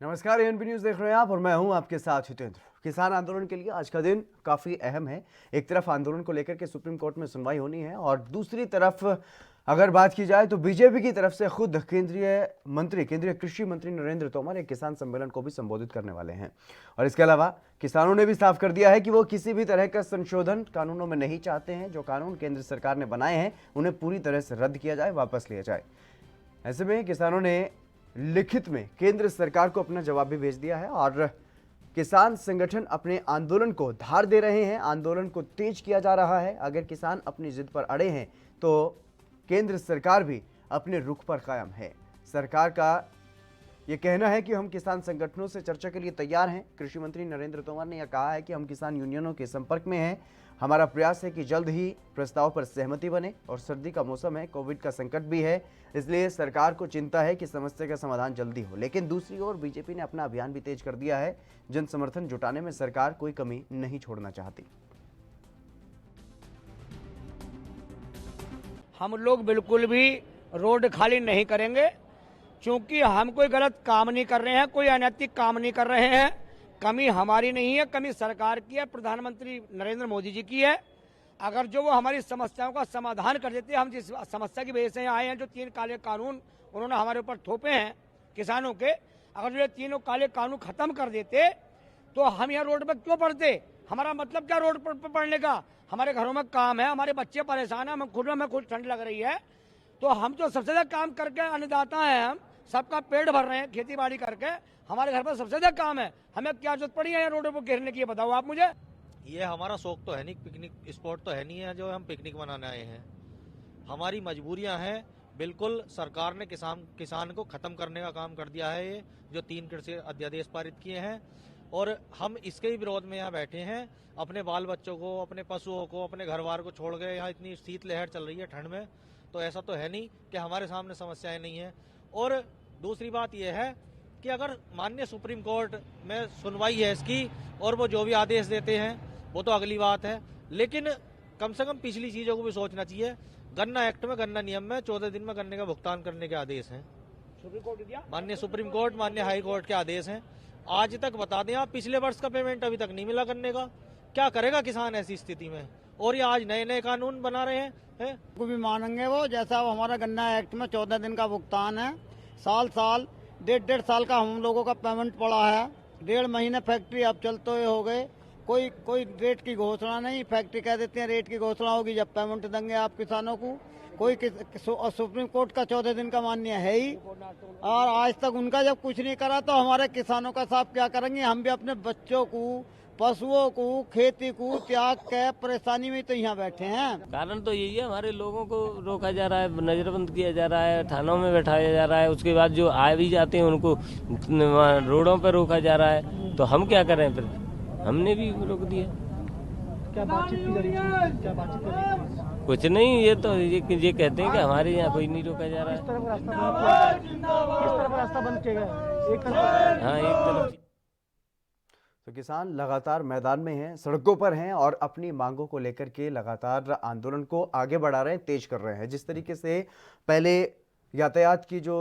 नमस्कार, ANP news देख रहे हैं आप और मैं हूं आपके साथ हितेंद्र। किसान आंदोलन के लिए आज का दिन काफी अहम है। एक तरफ आंदोलन को लेकर के सुप्रीम कोर्ट में सुनवाई होनी है और दूसरी तरफ अगर बात की जाए तो बीजेपी की तरफ से खुद केंद्रीय कृषि मंत्री नरेंद्र तोमर एक किसान सम्मेलन को भी संबोधित करने वाले हैं। और इसके अलावा किसानों ने भी साफ कर दिया है कि वो किसी भी तरह का संशोधन कानूनों में नहीं चाहते हैं। जो कानून केंद्र सरकार ने बनाए हैं उन्हें पूरी तरह से रद्द किया जाए, वापस लिया जाए। ऐसे में किसानों ने लिखित में केंद्र सरकार को अपना जवाब भी भेज दिया है और किसान संगठन अपने आंदोलन को धार दे रहे हैं। आंदोलन को तेज किया जा रहा है। अगर किसान अपनी जिद पर अड़े हैं तो केंद्र सरकार भी अपने रुख पर कायम है। सरकार का यह कहना है कि हम किसान संगठनों से चर्चा के लिए तैयार हैं। कृषि मंत्री नरेंद्र तोमर ने यह कहा है कि हम किसान यूनियनों के संपर्क में हैं। हमारा प्रयास है कि जल्द ही प्रस्ताव पर सहमति बने और सर्दी का मौसम है, कोविड का संकट भी है, इसलिए सरकार को चिंता है कि समस्या का समाधान जल्दी हो। लेकिन दूसरी ओर बीजेपी ने अपना अभियान भी तेज कर दिया है। जन समर्थन जुटाने में सरकार कोई कमी नहीं छोड़ना चाहती। हम लोग बिल्कुल भी रोड खाली नहीं करेंगे, क्योंकि हम कोई गलत काम नहीं कर रहे हैं, कोई अनैतिक काम नहीं कर रहे हैं। कमी हमारी नहीं है, कमी सरकार की है, प्रधानमंत्री नरेंद्र मोदी जी की है। अगर जो वो हमारी समस्याओं का समाधान कर देते, हम जिस समस्या की वजह से यहाँ आए हैं, जो 3 काले कानून उन्होंने हमारे ऊपर थोपे हैं किसानों के, अगर जो ये 3 काले कानून खत्म कर देते तो हम यहाँ रोड पर क्यों पड़ते? हमारा मतलब क्या रोड पर पड़ने का? हमारे घरों में काम है, हमारे बच्चे परेशान है, हमें खुद ठंड लग रही है। तो हम तो सबसे ज्यादा काम करके अन्नदाता है, हम सबका पेट भर रहे हैं खेती बाड़ी करके। हमारे घर पर सबसे ज्यादा काम है, हमें क्या जरूरत पड़ी है रोडों पर घेरने की? बताओ आप मुझे। ये हमारा शौक तो है नहीं, पिकनिक स्पॉट तो है नहीं है जो हम पिकनिक मनाने आए हैं। हमारी मजबूरियां हैं। बिल्कुल सरकार ने किसान को खत्म करने का काम कर दिया है। ये जो 3 कृषि अध्यादेश पारित किए हैं और हम इसके ही विरोध में यहाँ बैठे हैं। अपने बाल बच्चों को, अपने पशुओं को, अपने घर बार को छोड़ गए। यहाँ इतनी शीतलहर चल रही है ठंड में, तो ऐसा तो है नहीं कि हमारे सामने समस्याएं नहीं है। और दूसरी बात यह है कि अगर माननीय सुप्रीम कोर्ट में सुनवाई है इसकी और वो जो भी आदेश देते हैं वो तो अगली बात है, लेकिन कम से कम पिछली चीजों को भी सोचना चाहिए। गन्ना एक्ट में, गन्ना नियम में 14 दिन में गन्ने का भुगतान करने के आदेश हैं। माननीय सुप्रीम कोर्ट, माननीय हाई कोर्ट के आदेश हैं। आज तक बता दें आप, पिछले वर्ष का पेमेंट अभी तक नहीं मिला गन्ने का। क्या करेगा किसान ऐसी स्थिति में? और ये आज नए नए कानून बना रहे हैं। को भी मानेंगे वो, जैसा वो हमारा गन्ना एक्ट में 14 दिन का भुगतान है। साल 1.5 साल का हम लोगों का पेमेंट पड़ा है। 1.5 महीने फैक्ट्री अब चलते हुए हो गए, कोई रेट की घोषणा नहीं। फैक्ट्री कह देते हैं रेट की घोषणा होगी जब पेमेंट देंगे आप किसानों को। सुप्रीम कोर्ट का 14 दिन का मान्य है ही, और आज तक उनका जब कुछ नहीं करा तो हमारे किसानों का साथ क्या करेंगे? हम भी अपने बच्चों को, पशुओं को, खेती को त्याग के परेशानी में तो यहाँ बैठे हैं। कारण तो यही है, हमारे लोगों को रोका जा रहा है, नजरबंद किया जा रहा है, थानों में बैठाया जा रहा है। उसके बाद जो आ भी जाते हैं उनको रोडों पर रोका जा रहा है। तो हम क्या करें? फिर हमने भी रोक दिया। क्या बातचीत की जा रही है? क्या बातचीत कर रही है? कुछ नहीं, ये तो ये कहते हैं कि हमारे यहाँ कोई नहीं रोका जा रहा है। किस तरफ रास्ता बंद किया गया? एक तरफ। हाँ, एक तरफ। तो किसान लगातार मैदान में हैं, सड़कों पर हैं और अपनी मांगों को लेकर के लगातार आंदोलन को आगे बढ़ा रहे हैं, तेज कर रहे हैं। जिस तरीके से पहले यातायात की जो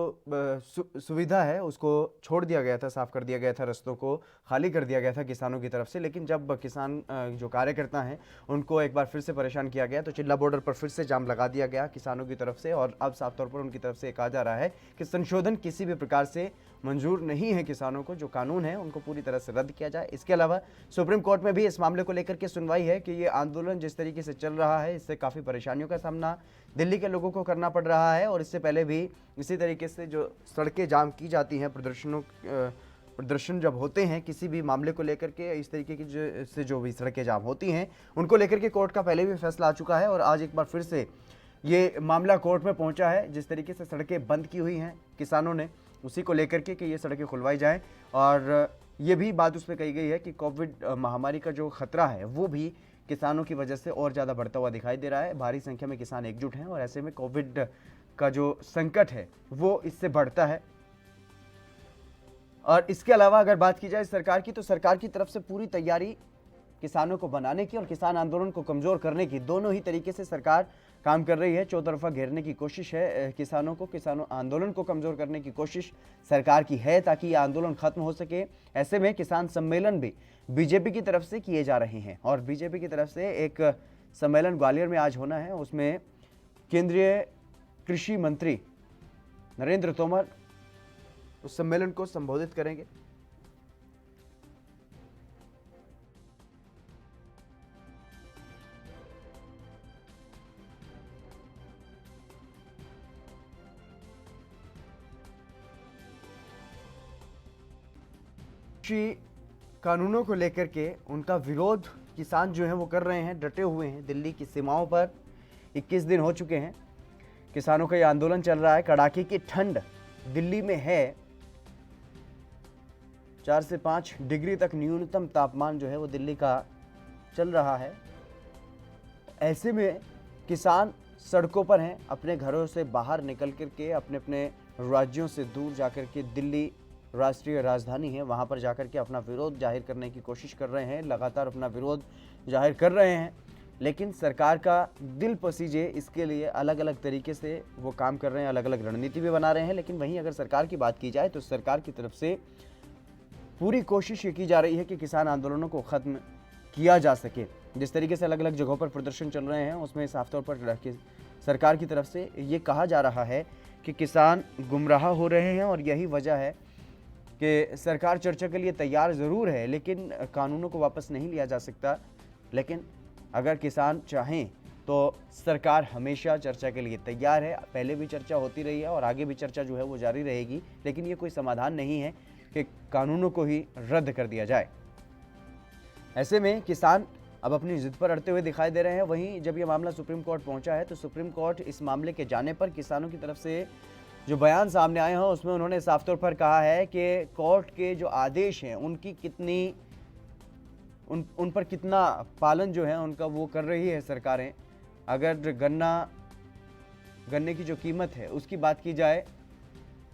सुविधा है उसको छोड़ दिया गया था, साफ कर दिया गया था, रास्तों को खाली कर दिया गया था किसानों की तरफ से, लेकिन जब किसान जो कार्यकर्ता हैं उनको एक बार फिर से परेशान किया गया तो चिल्ला बॉर्डर पर फिर से जाम लगा दिया गया किसानों की तरफ से। और अब साफ तौर पर उनकी तरफ से कहा जा रहा है कि संशोधन किसी भी प्रकार से मंजूर नहीं है किसानों को। जो कानून है उनको पूरी तरह से रद्द किया जाए। इसके अलावा सुप्रीम कोर्ट में भी इस मामले को लेकर के सुनवाई है कि ये आंदोलन जिस तरीके से चल रहा है इससे काफ़ी परेशानियों का सामना दिल्ली के लोगों को करना पड़ रहा है। और इससे पहले भी इसी तरीके से जो सड़कें जाम की जाती हैं, प्रदर्शन जब होते हैं किसी भी मामले को लेकर के, इस तरीके की जो भी सड़कें जाम होती हैं उनको लेकर के कोर्ट का पहले भी फैसला आ चुका है। और आज एक बार फिर से ये मामला कोर्ट में पहुंचा है। जिस तरीके से सड़कें बंद की हुई हैं किसानों ने, उसी को लेकर के कि ये सड़कें खुलवाई जाएं। और ये भी बात उसमें कही गई है कि कोविड महामारी का जो खतरा है वो भी किसानों की वजह से और ज़्यादा बढ़ता हुआ दिखाई दे रहा है। भारी संख्या में किसान एकजुट हैं और ऐसे में कोविड का जो संकट है वो इससे बढ़ता है। और इसके अलावा अगर बात की जाए सरकार की, तो सरकार की तरफ से पूरी तैयारी किसानों को बनाने की और किसान आंदोलन को कमजोर करने की, दोनों ही तरीके से सरकार काम कर रही है, चौतरफा घेरने की कोशिश है किसानों आंदोलन को कमजोर करने की कोशिश सरकार की है ताकि ये आंदोलन खत्म हो सके। ऐसे में किसान सम्मेलन भी बीजेपी की तरफ से किए जा रहे हैं और बीजेपी की तरफ से एक सम्मेलन ग्वालियर में आज होना है। उसमें केंद्रीय कृषि मंत्री नरेंद्र तोमर उस सम्मेलन को संबोधित करेंगे। कृषि कानूनों को लेकर के उनका विरोध किसान जो है वो कर रहे हैं, डटे हुए हैं। दिल्ली की सीमाओं पर 21 दिन हो चुके हैं, किसानों का ये आंदोलन चल रहा है। कड़ाके की ठंड दिल्ली में है, 4 से 5 डिग्री तक न्यूनतम तापमान जो है वो दिल्ली का चल रहा है। ऐसे में किसान सड़कों पर हैं, अपने घरों से बाहर निकल करके अपने अपने राज्यों से दूर जाकर के दिल्ली राष्ट्रीय राजधानी है वहाँ पर जाकर के अपना विरोध जाहिर करने की कोशिश कर रहे हैं, लगातार अपना विरोध जाहिर कर रहे हैं। लेकिन सरकार का दिल पसीजे इसके लिए अलग अलग तरीके से वो काम कर रहे हैं, अलग अलग रणनीति भी बना रहे हैं। लेकिन वहीं अगर सरकार की बात की जाए तो सरकार की तरफ से पूरी कोशिश ये की जा रही है कि किसान आंदोलनों को ख़त्म किया जा सके। जिस तरीके से अलग अलग जगहों पर प्रदर्शन चल रहे हैं उसमें साफ तौर पर सरकार की तरफ से ये कहा जा रहा है कि किसान गुमराह हो रहे हैं और यही वजह है कि सरकार चर्चा के लिए तैयार ज़रूर है लेकिन कानूनों को वापस नहीं लिया जा सकता। लेकिन अगर किसान चाहें तो सरकार हमेशा चर्चा के लिए तैयार है। पहले भी चर्चा होती रही है और आगे भी चर्चा जो है वो जारी रहेगी, लेकिन ये कोई समाधान नहीं है कि कानूनों को ही रद्द कर दिया जाए। ऐसे में किसान अब अपनी जिद पर अड़ते हुए दिखाई दे रहे हैं। वहीं जब ये मामला सुप्रीम कोर्ट पहुंचा है तो सुप्रीम कोर्ट इस मामले के जाने पर किसानों की तरफ से जो बयान सामने आए हैं उसमें उन्होंने साफ तौर पर कहा है कि कोर्ट के जो आदेश हैं उनकी उन पर कितना पालन जो है उनका वो कर रही है सरकारें। अगर गन्ने की जो कीमत है उसकी बात की जाए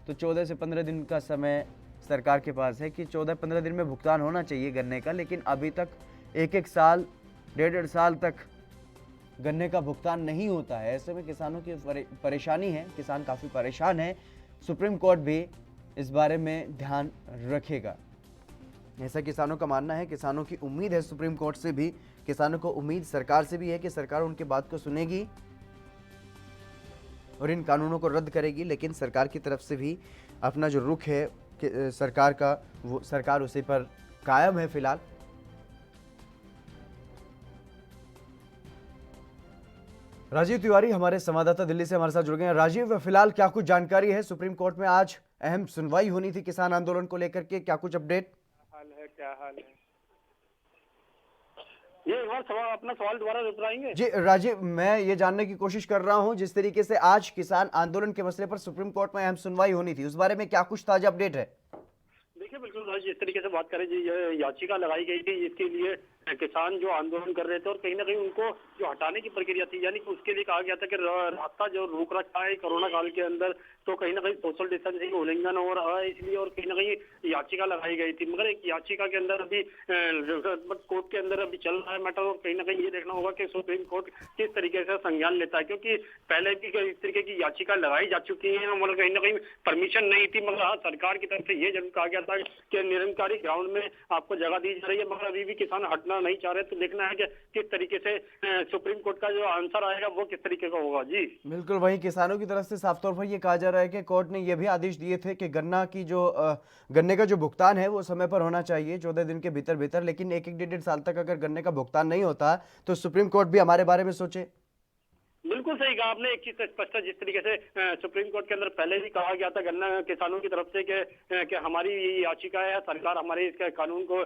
तो 14 से 15 दिन का समय सरकार के पास है कि 14-15 दिन में भुगतान होना चाहिए गन्ने का, लेकिन अभी तक एक साल 1.5 साल तक गन्ने का भुगतान नहीं होता है। ऐसे में किसानों की परेशानी है, किसान काफ़ी परेशान है। सुप्रीम कोर्ट भी इस बारे में ध्यान रखेगा, ऐसा किसानों का मानना है। किसानों की उम्मीद है सुप्रीम कोर्ट से भी, किसानों को उम्मीद सरकार से भी है कि सरकार उनकी बात को सुनेगी और इन कानूनों को रद्द करेगी। लेकिन सरकार की तरफ से भी अपना जो रुख है कि सरकार का, वो सरकार उसी पर कायम है फिलहाल। राजीव तिवारी हमारे संवाददाता दिल्ली से हमारे साथ जुड़ गए हैं। राजीव, फिलहाल क्या कुछ जानकारी है? सुप्रीम कोर्ट में आज अहम सुनवाई होनी थी किसान आंदोलन को लेकर के, क्या कुछ अपडेट? क्या हाल है? ये अपना सवाल दोबारा दोहराएंगे? जी राजीव, मैं ये जानने की कोशिश कर रहा हूं, जिस तरीके से आज किसान आंदोलन के मसले पर सुप्रीम कोर्ट में अहम सुनवाई होनी थी, उस बारे में क्या कुछ ताजा अपडेट है? देखिए, बिल्कुल जिस तरीके से बात करें जी, ये याचिका लगाई गई थी इसके लिए किसान जो आंदोलन कर रहे थे और कहीं ना कहीं उनको जो हटाने की प्रक्रिया थी, यानी कि उसके लिए कहा गया था कि रास्ता जो रोक रखा है कोरोना काल के अंदर, तो कहीं ना कहीं सोशल डिस्टेंसिंग उल्लंघन हो रहा है, इसलिए और कहीं ना कहीं याचिका लगाई गई थी। मगर एक याचिका के अंदर अभी कोर्ट के अंदर अभी चल रहा है मैटर और कहीं ना कहीं ये देखना होगा कि सुप्रीम कोर्ट किस तरीके से संज्ञान लेता है, क्योंकि पहले भी इस तरीके की याचिका लगाई जा चुकी है, मगर कहीं ना कहीं परमिशन नहीं थी। मगर हाँ, सरकार की तरफ से ये जरूर कहा गया था कि निरंकारी ग्राउंड में आपको जगह दी जा रही है, मगर अभी भी किसान हटना नहीं चाह रहे। तो देखना है कि किस तरीके से सुप्रीम कोर्ट का जो आंसर आएगा वो किस तरीके का होगा। जी बिल्कुल, वहीं किसानों की तरफ से साफ तौर पर यह कहा जा रहा है कि कोर्ट ने यह भी आदेश दिए थे कि गन्ने का जो भुगतान है वो समय पर होना चाहिए, 14 दिन के भीतर भीतर। लेकिन 1-1.5 साल तक अगर गन्ने का भुगतान नहीं होता तो सुप्रीम कोर्ट भी हमारे बारे में सोचे। बिल्कुल सही कहा आपने। एक चीज स्पष्ट है, जिस तरीके से सुप्रीम कोर्ट के अंदर पहले भी कहा गया था गन्ना किसानों की तरफ से कि हमारी ये याचिका है, सरकार हमारे इसके कानून को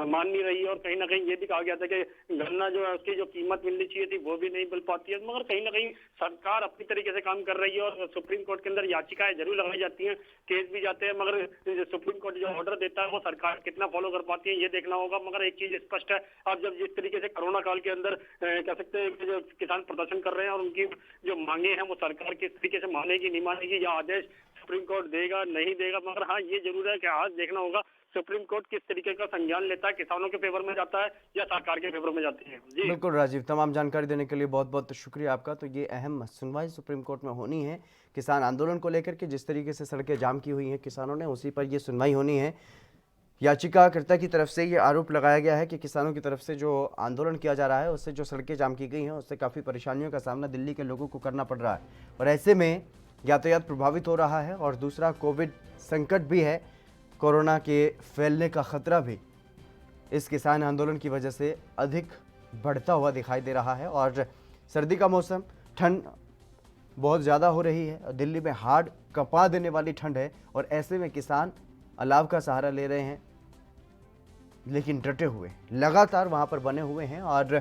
मान नहीं रही है, और कहीं ना कहीं ये भी कहा गया था कि गन्ना जो है उसकी जो कीमत मिलनी चाहिए थी वो भी नहीं मिल पाती है। मगर कहीं ना कहीं सरकार अपनी तरीके से काम कर रही है और सुप्रीम कोर्ट के अंदर याचिकाएं जरूर लगाई जाती हैं, केस भी जाते हैं, मगर सुप्रीम कोर्ट जो ऑर्डर देता है वो सरकार कितना फॉलो कर पाती है ये देखना होगा। मगर एक चीज स्पष्ट है, अब जब जिस तरीके से कोरोना काल के अंदर कह सकते हैं कि जो किसान प्रदर्शन कर रहे हैं और उनकी जो मांगे हैं वो सरकार किस तरीके से मानेगी नहीं मानेगी, या आदेश सुप्रीम कोर्ट देगा नहीं देगा, मगर हाँ ये जरूर है कि आज देखना होगा सुप्रीम कोर्ट किस तरीके का संज्ञान लेता है, किसानों के फेवर में जाता है या सरकार के फेवर में जाती है। जी बिल्कुल राजीव, तमाम जानकारी देने के लिए बहुत बहुत शुक्रिया आपका। तो ये अहम सुनवाई सुप्रीम कोर्ट में होनी है किसान आंदोलन को लेकर के, जिस तरीके से सड़कें जाम की हुई हैं किसानों ने, उसी पर ये सुनवाई होनी है। याचिकाकर्ता की तरफ से ये आरोप लगाया गया है कि किसानों की तरफ से जो आंदोलन किया जा रहा है उससे जो सड़कें जाम की गई हैं उससे काफ़ी परेशानियों का सामना दिल्ली के लोगों को करना पड़ रहा है, और ऐसे में यातायात प्रभावित हो रहा है। और दूसरा कोविड संकट भी है, कोरोना के फैलने का खतरा भी इस किसान आंदोलन की वजह से अधिक बढ़ता हुआ दिखाई दे रहा है। और सर्दी का मौसम, ठंड बहुत ज़्यादा हो रही है, दिल्ली में हाड़ कपा देने वाली ठंड है, और ऐसे में किसान अलाव का सहारा ले रहे हैं, लेकिन डटे हुए लगातार वहां पर बने हुए हैं। और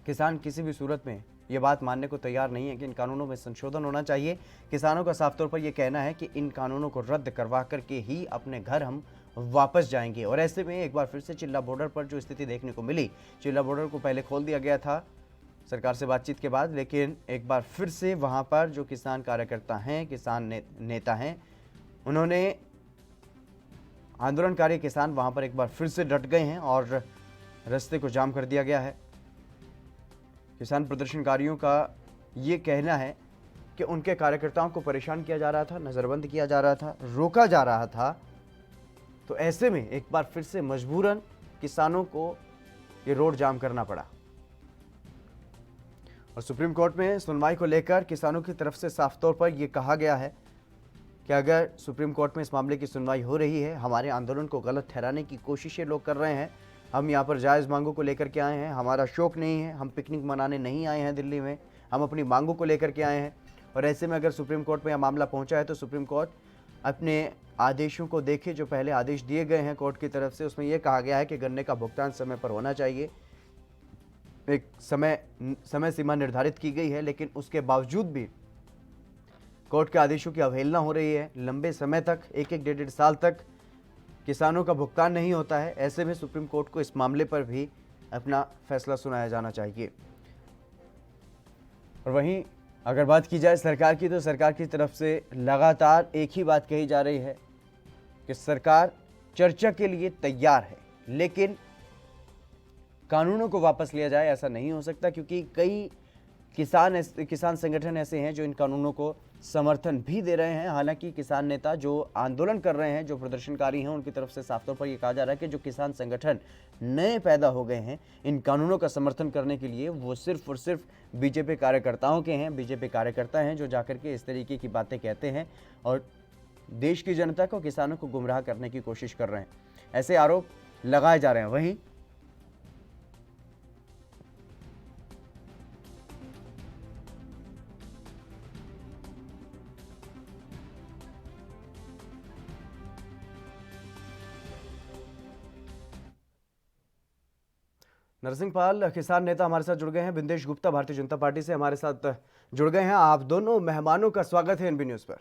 किसान किसी भी सूरत में ये बात मानने को तैयार नहीं है कि इन कानूनों में संशोधन होना चाहिए। किसानों का साफ तौर पर यह कहना है कि इन कानूनों को रद्द करवा करके ही अपने घर हम वापस जाएंगे। और ऐसे में एक बार फिर से चिल्ला बॉर्डर पर जो स्थिति देखने को मिली, चिल्ला बॉर्डर को पहले खोल दिया गया था सरकार से बातचीत के बाद, लेकिन एक बार फिर से वहां पर जो किसान कार्यकर्ता हैं, किसान नेता हैं, उन्होंने आंदोलनकारी किसान वहां पर एक बार फिर से डट गए हैं और रास्ते को जाम कर दिया गया है। किसान प्रदर्शनकारियों का ये कहना है कि उनके कार्यकर्ताओं को परेशान किया जा रहा था, नज़रबंद किया जा रहा था, रोका जा रहा था। तो ऐसे में एक बार फिर से मजबूरन किसानों को ये रोड जाम करना पड़ा। और सुप्रीम कोर्ट में सुनवाई को लेकर किसानों की तरफ से साफ तौर पर यह कहा गया है कि अगर सुप्रीम कोर्ट में इस मामले की सुनवाई हो रही है, हमारे आंदोलन को गलत ठहराने की कोशिशें लोग कर रहे हैं, हम यहाँ पर जायज़ मांगों को लेकर के आए हैं, हमारा शौक नहीं है, हम पिकनिक मनाने नहीं आए हैं दिल्ली में, हम अपनी मांगों को लेकर के आए हैं। और ऐसे में अगर सुप्रीम कोर्ट में यह मामला पहुँचा है तो सुप्रीम कोर्ट अपने आदेशों को देखे। जो पहले आदेश दिए गए हैं कोर्ट की तरफ से, उसमें यह कहा गया है कि गन्ने का भुगतान समय पर होना चाहिए, एक समय सीमा निर्धारित की गई है, लेकिन उसके बावजूद भी कोर्ट के आदेशों की अवहेलना हो रही है। लंबे समय तक, एक डेढ़ साल तक किसानों का भुगतान नहीं होता है। ऐसे में सुप्रीम कोर्ट को इस मामले पर भी अपना फैसला सुनाया जाना चाहिए। और वहीं अगर बात की जाए सरकार की, तो सरकार की तरफ से लगातार एक ही बात कही जा रही है कि सरकार चर्चा के लिए तैयार है, लेकिन कानूनों को वापस लिया जाए ऐसा नहीं हो सकता, क्योंकि कई किसान संगठन ऐसे हैं जो इन कानूनों को समर्थन भी दे रहे हैं। हालांकि किसान नेता जो आंदोलन कर रहे हैं, जो प्रदर्शनकारी हैं, उनकी तरफ से साफ तौर पर यह कहा जा रहा है कि जो किसान संगठन नए पैदा हो गए हैं इन कानूनों का समर्थन करने के लिए, वो सिर्फ और सिर्फ बीजेपी कार्यकर्ताओं के हैं। बीजेपी कार्यकर्ता हैं जो जाकर के इस तरीके की बातें कहते हैं और देश की जनता को, किसानों को गुमराह करने की कोशिश कर रहे हैं। ऐसे आरोप लगाए जा रहे हैं। वहीं नरसिंह पाल किसान नेता हमारे साथ जुड़ गए हैं, बिंदेश गुप्ता भारतीय जनता पार्टी से हमारे साथ जुड़ गए हैं। आप दोनों मेहमानों का स्वागत है एनबी न्यूज़ पर।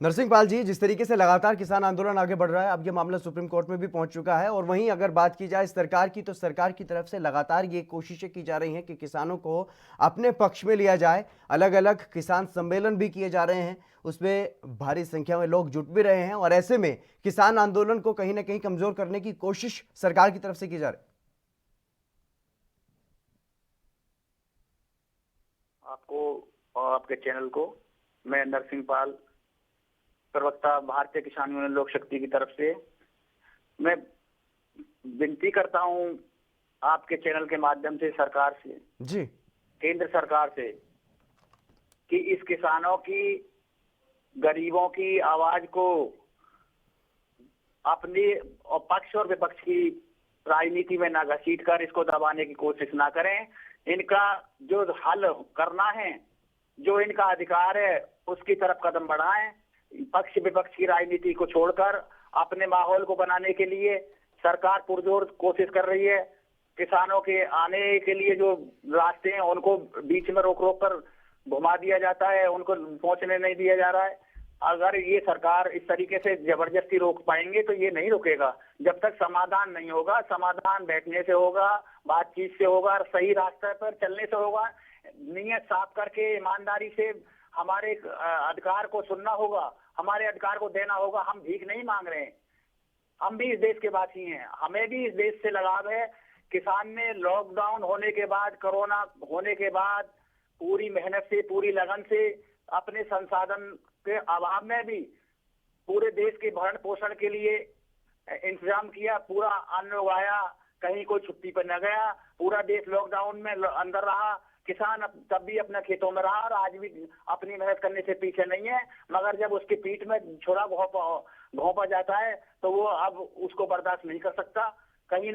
नरसिंह पाल जी, जिस तरीके से लगातार किसान आंदोलन आगे बढ़ रहा है, अब ये मामला सुप्रीम कोर्ट में भी पहुंच चुका है, और वहीं अगर बात की जाए सरकार की, तो सरकार की तरफ से लगातार ये कोशिशें की जा रही हैं कि किसानों को अपने पक्ष में लिया जाए। अलग अलग किसान सम्मेलन भी किए जा रहे हैं, उसमें भारी संख्या में लोग जुट भी रहे हैं, और ऐसे में किसान आंदोलन को कहीं ना कहीं कमजोर करने की कोशिश सरकार की तरफ से की जा रही है। आपको और आपके चैनल को मैं नरसिंह पाल, प्रवक्ता भारतीय किसान यूनियन लोक शक्ति की तरफ से मैं विनती करता हूं आपके चैनल के माध्यम से सरकार से जी, केंद्र सरकार से, कि इस किसानों की, गरीबों की आवाज को अपने पक्ष और विपक्ष की राजनीति में ना घसीट कर इसको दबाने की कोशिश ना करें। इनका जो हल करना है, जो इनका अधिकार है, उसकी तरफ कदम बढ़ाएं। पक्ष विपक्ष की राजनीति को छोड़कर अपने माहौल को बनाने के लिए सरकार पुरजोर कोशिश कर रही है। किसानों के आने के लिए जो रास्ते हैं उनको बीच में रोक रोक कर घुमा दिया जाता है, उनको पहुंचने नहीं दिया जा रहा है। अगर ये सरकार इस तरीके से जबरदस्ती रोक पाएंगे तो ये नहीं रुकेगा। जब तक समाधान नहीं होगा, समाधान बैठने से होगा, बातचीत से होगा, सही रास्ते पर चलने से होगा, नीयत साफ करके ईमानदारी से हमारे अधिकार को सुनना होगा, हमारे अधिकार को देना होगा। हम भीख नहीं मांग रहे हैं, हम भी इस देश के वासी हैं, हमें भी इस देश से लगाव है। किसान ने लॉकडाउन होने के बाद, कोरोना होने के बाद पूरी मेहनत से, पूरी लगन से, अपने संसाधन के अभाव में भी पूरे देश के भरण पोषण के लिए इंतजाम किया, पूरा अन्न उगाया, कहीं कोई छुट्टी पर न गया, पूरा देश लॉकडाउन में अंदर रहा। किसान तब भी अपने खेतों में रहा और आज भी अपनी मेहनत करने से पीछे नहीं है, मगर जब उसकी पीठ में छुरा घोंपा जाता है तो वो अब उसको बर्दाश्त नहीं कर सकता। कहीं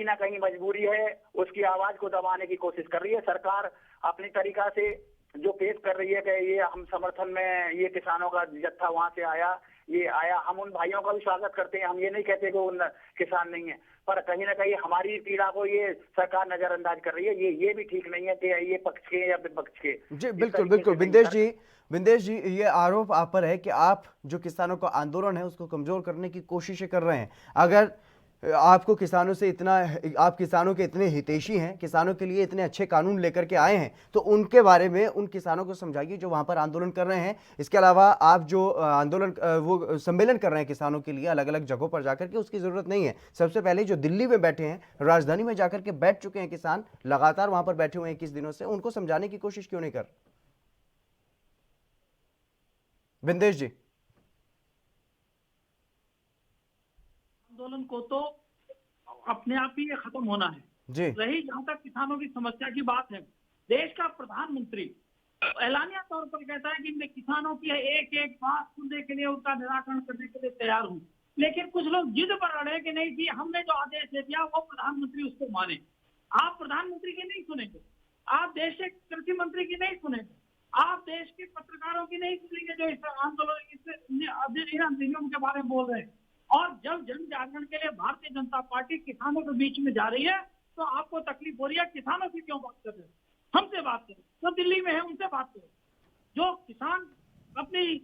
ना कहीं मजबूरी है, उसकी आवाज को दबाने की कोशिश कर रही है सरकार अपनी तरीका से, जो पेश कर रही है कि ये हम समर्थन में, ये किसानों का जत्था वहां से आया, ये आया। हम उन भाइयों का भी स्वागत करते हैं, हम ये नहीं कहते कि उन किसान नहीं है, पर कहीं ना कहीं हमारी पीड़ा को ये सरकार नजरअंदाज कर रही है। ये भी ठीक नहीं है कि ये पक्ष के या विपक्ष के। जी बिल्कुल बिल्कुल बिंदेश जी, ये आरोप आप पर है कि आप जो किसानों का आंदोलन है उसको कमजोर करने की कोशिशें कर रहे हैं। अगर आपको किसानों से इतना, आप किसानों के इतने हितैषी हैं, किसानों के लिए इतने अच्छे कानून लेकर के आए हैं, तो उनके बारे में उन किसानों को समझाइए जो वहां पर आंदोलन कर रहे हैं। इसके अलावा आप जो आंदोलन, वो सम्मेलन कर रहे हैं किसानों के लिए अलग अलग जगहों पर जाकर के, उसकी जरूरत नहीं है। सबसे पहले जो दिल्ली में बैठे हैं, राजधानी में जाकर के बैठ चुके हैं किसान, लगातार वहां पर बैठे हुए हैं 21 दिनों से, उनको समझाने की कोशिश क्यों नहीं कर? बिंदेश जी, आंदोलन को तो अपने आप ही ये खत्म होना है जी। रही जहां तक किसानों की समस्या की बात है, देश का प्रधानमंत्री ऐलानिया तौर पर कहता है कि मैं किसानों की एक एक बात सुनने के लिए, उनका निराकरण करने के लिए तैयार हूं। लेकिन कुछ लोग जिद पर अड़े कि नहीं जी, हमने जो आदेश दे दिया वो प्रधानमंत्री उसको माने। आप प्रधानमंत्री की नहीं सुनेंगे, आप देश के कृषि मंत्री की नहीं सुनेंगे, आप देश के पत्रकारों की नहीं सुनेंगे जो इस आंदोलन अधिनियम के बारे में बोल रहे हैं। और जब जन जागरण के लिए भारतीय जनता पार्टी किसानों के बीच में जा रही है तो आपको तकलीफ हो रही है। किसानों से क्यों बात कर रहे हैं? हमसे बात करें, तो दिल्ली में है उनसे बात करें। जो किसान अपनी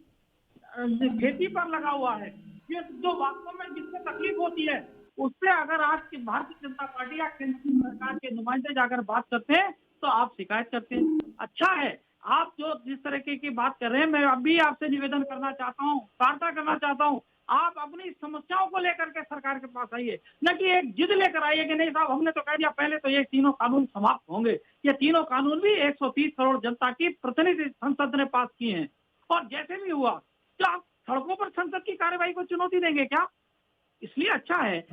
खेती पर लगा हुआ है, जो वास्तव में जिससे तकलीफ होती है, उससे अगर आज की भारतीय जनता पार्टी या केंद्र सरकार के नुमाइंदे जाकर बात करते हैं तो आप शिकायत करते हैं। अच्छा है, आप जो जिस तरीके की बात कर रहे हैं, मैं अभी आपसे निवेदन करना चाहता हूँ, वार्ता करना चाहता हूँ, आप अपनी समस्याओं को लेकर के सरकार के पास आइए, न कि एक जिद लेकर आइए कि नहीं साहब हमने तो कह दिया पहले तो ये तीनों कानून समाप्त होंगे। ये तीनों कानून भी 130 करोड़ जनता की प्रतिनिधि संसद ने पास किए हैं, और जैसे भी हुआ तो आप सड़कों पर संसद की कार्यवाही को चुनौती देंगे क्या? इसलिए अच्छा है